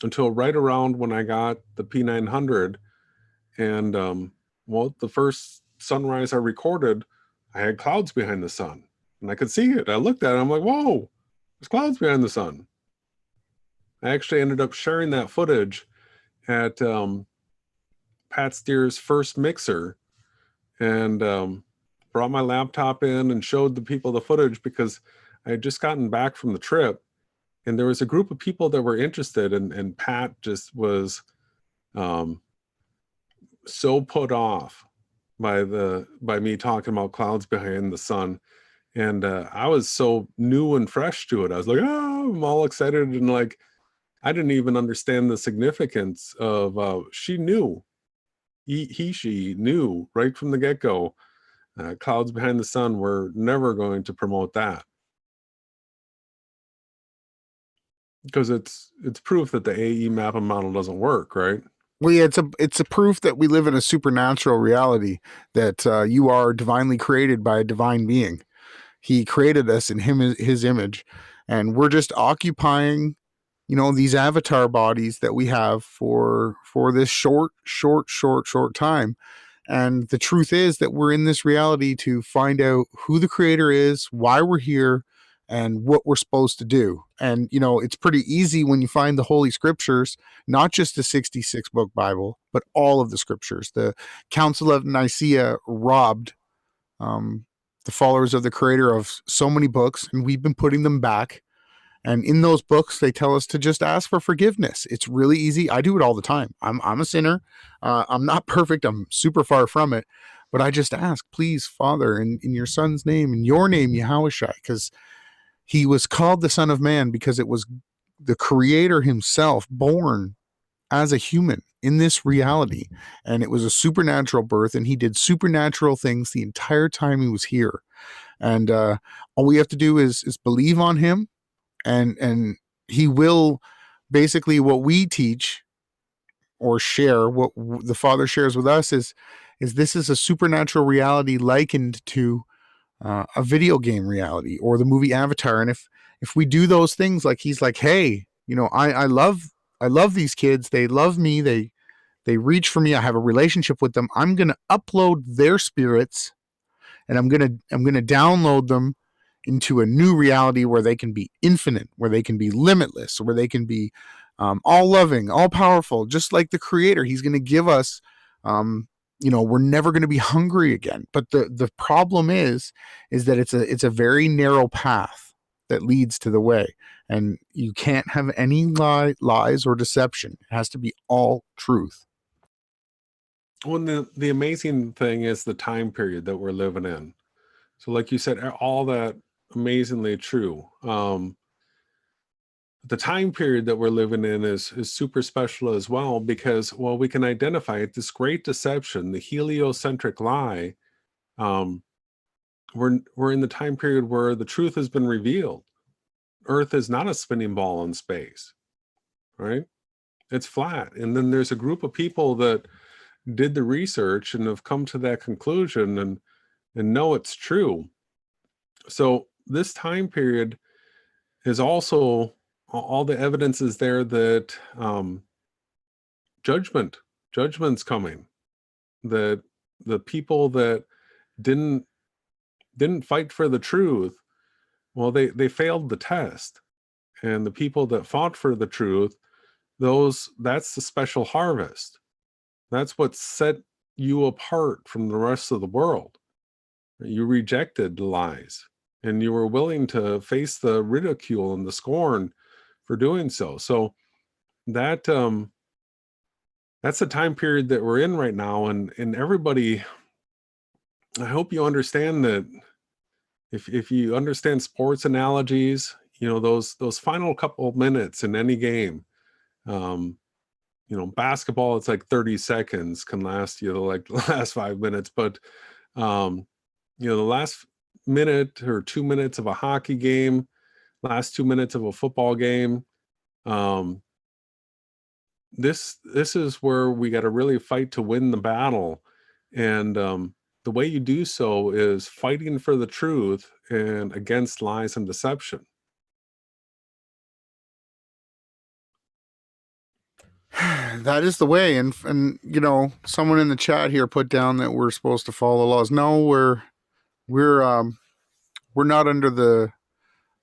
until right around when I got the P900. And the first sunrise I recorded, I had clouds behind the sun, and I could see it. I looked at it, I'm like, whoa, there's clouds behind the sun. I actually ended up sharing that footage at Pat Steer's first mixer, and brought my laptop in and showed the people the footage because I had just gotten back from the trip, and there was a group of people that were interested, and Pat just was so put off by me talking about clouds behind the sun. And I was so new and fresh to it. I was like, oh, I'm all excited. And like, I didn't even understand the significance of, she knew, she knew right from the get-go, clouds behind the sun, were never going to promote that. Because it's proof that the AE mapping model doesn't work, right? Well, yeah, it's a proof that we live in a supernatural reality, that you are divinely created by a divine being. He created us in his image, and we're just occupying, these avatar bodies that we have for this short time. And the truth is that we're in this reality to find out who the creator is, why we're here, and what we're supposed to do. And, it's pretty easy when you find the Holy Scriptures, not just the 66 book Bible, but all of the scriptures. The Council of Nicaea robbed the followers of the creator of so many books, and we've been putting them back. And in those books, they tell us to just ask for forgiveness. It's really easy. I do it all the time. I'm a sinner. I'm not perfect. I'm super far from it. But I just ask, please, Father, in your son's name, in your name, Yahawashi, because he was called the Son of Man because it was the creator himself born as a human in this reality. And it was a supernatural birth, and he did supernatural things the entire time he was here. And all we have to do is believe on him. And he will, basically, what we teach or share, what the Father shares with us is this is a supernatural reality likened to a video game reality or the movie Avatar. And if we do those things, like he's like, hey, I love these kids. They love me. They reach for me. I have a relationship with them. I'm going to upload their spirits, and I'm going to download them into a new reality where they can be infinite, where they can be limitless, where they can be all loving, all powerful, just like the creator. He's going to give us, we're never going to be hungry again. But the problem is that it's a very narrow path that leads to the way, and you can't have any lies or deception. It has to be all truth. Well, the amazing thing is the time period that we're living in. So like you said, all that amazingly true. The time period that we're living in is super special as well, because, well, we can identify it, this great deception, the heliocentric lie. We're in the time period where the truth has been revealed. Earth is not a spinning ball in space, right? It's flat. And then there's a group of people that did the research and have come to that conclusion and know it's true. So this time period is also, all the evidence is there that judgment's coming, that the people that didn't fight for the truth, well, they failed the test. And the people that fought for the truth, that's the special harvest. That's what set you apart from the rest of the world. You rejected the lies, and you were willing to face the ridicule and the scorn for doing so. So that's the time period that we're in right now. And everybody, I hope you understand that if you understand sports analogies, those final couple of minutes in any game, basketball, it's like 30 seconds can last you like the last 5 minutes, but the last minute or 2 minutes of a hockey game, last 2 minutes of a football game, this is where we got to really fight to win the battle. And the way you do so is fighting for the truth and against lies and deception. That is the way. And someone in the chat here put down that we're supposed to follow laws. No, we're not under the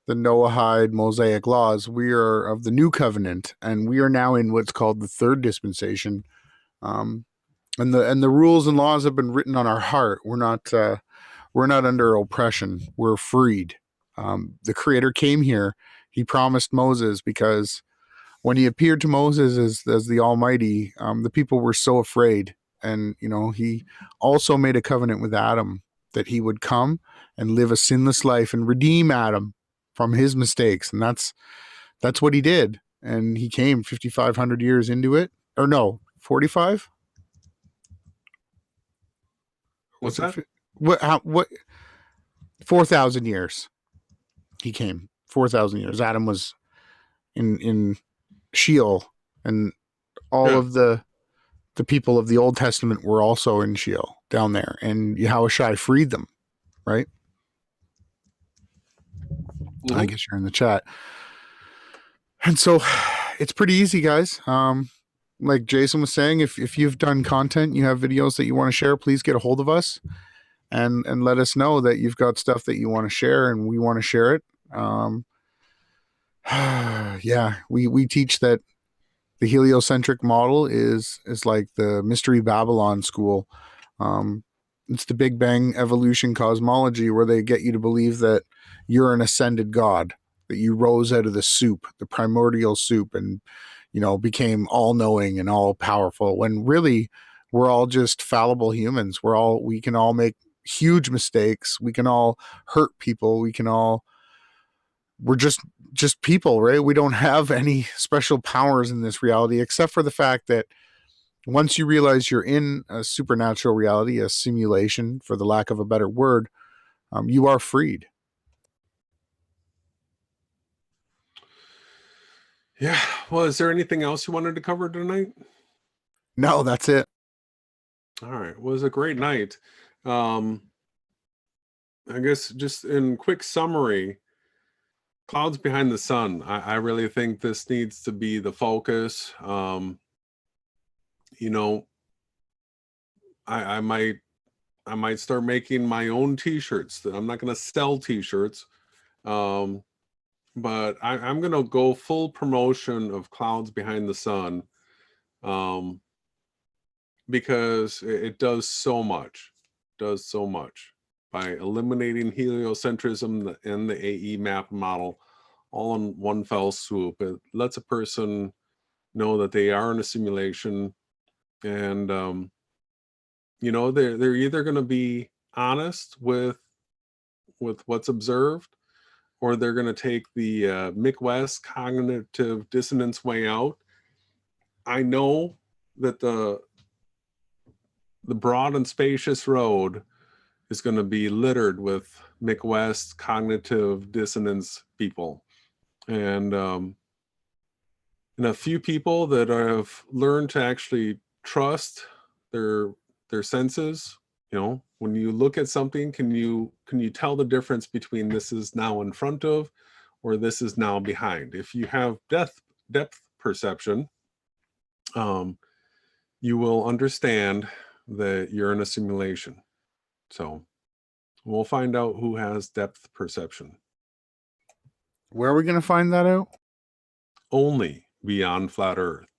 Noahide Mosaic laws. We are of the new covenant, and we are now in what's called the third dispensation. And the rules and laws have been written on our heart. We're not under oppression. We're freed. The Creator came here. He promised Moses, because when he appeared to Moses as the Almighty, the people were so afraid. And, he also made a covenant with Adam that he would come and live a sinless life and redeem Adam from his mistakes. And that's what he did. And he came 5,500 years into it. Or no, 45? What's that? What 4,000 years he came. 4,000 years. Adam was in Sheol, and all of the people of the Old Testament were also in Sheol down there, and Yahawashi freed them, right? Mm-hmm. I guess you're in the chat. And so it's pretty easy, guys. Like Jason was saying, if you've done content, you have videos that you want to share, please get a hold of us and let us know that you've got stuff that you want to share, and we want to share it. Yeah, we teach that the heliocentric model is like the Mystery Babylon school. it's the Big Bang evolution cosmology, where they get you to believe that you're an ascended God, that you rose out of the soup, the primordial soup, and, you know, became all knowing and all powerful, when really we're all just fallible humans. We can all make huge mistakes. We can all hurt people. We're just people, right? We don't have any special powers in this reality, except for the fact that once you realize you're in a supernatural reality, a simulation, for the lack of a better word, you are freed. Yeah. Well, is there anything else you wanted to cover tonight? No, that's it. All right. Well, it was a great night. I guess just in quick summary, clouds behind the sun. I really think this needs to be the focus. You know, I might start making my own t-shirts. That I'm not going to sell t-shirts. But I'm going to go full promotion of clouds behind the sun, because it does so much, by eliminating heliocentrism and the AE map model all in one fell swoop. It lets a person know that they are in a simulation, and you know, they're either going to be honest with what's observed, or they're going to take the Mick West cognitive dissonance way out. I know that the broad and spacious road is going to be littered with Mick West cognitive dissonance people, and a few people that have learned to actually trust their senses. You know, when you look at something, can you tell the difference between this is now in front of, or this is now behind? If you have depth perception, you will understand that you're in a simulation. So we'll find out who has depth perception. Where are we going to find that out? Only beyond Flat Earth.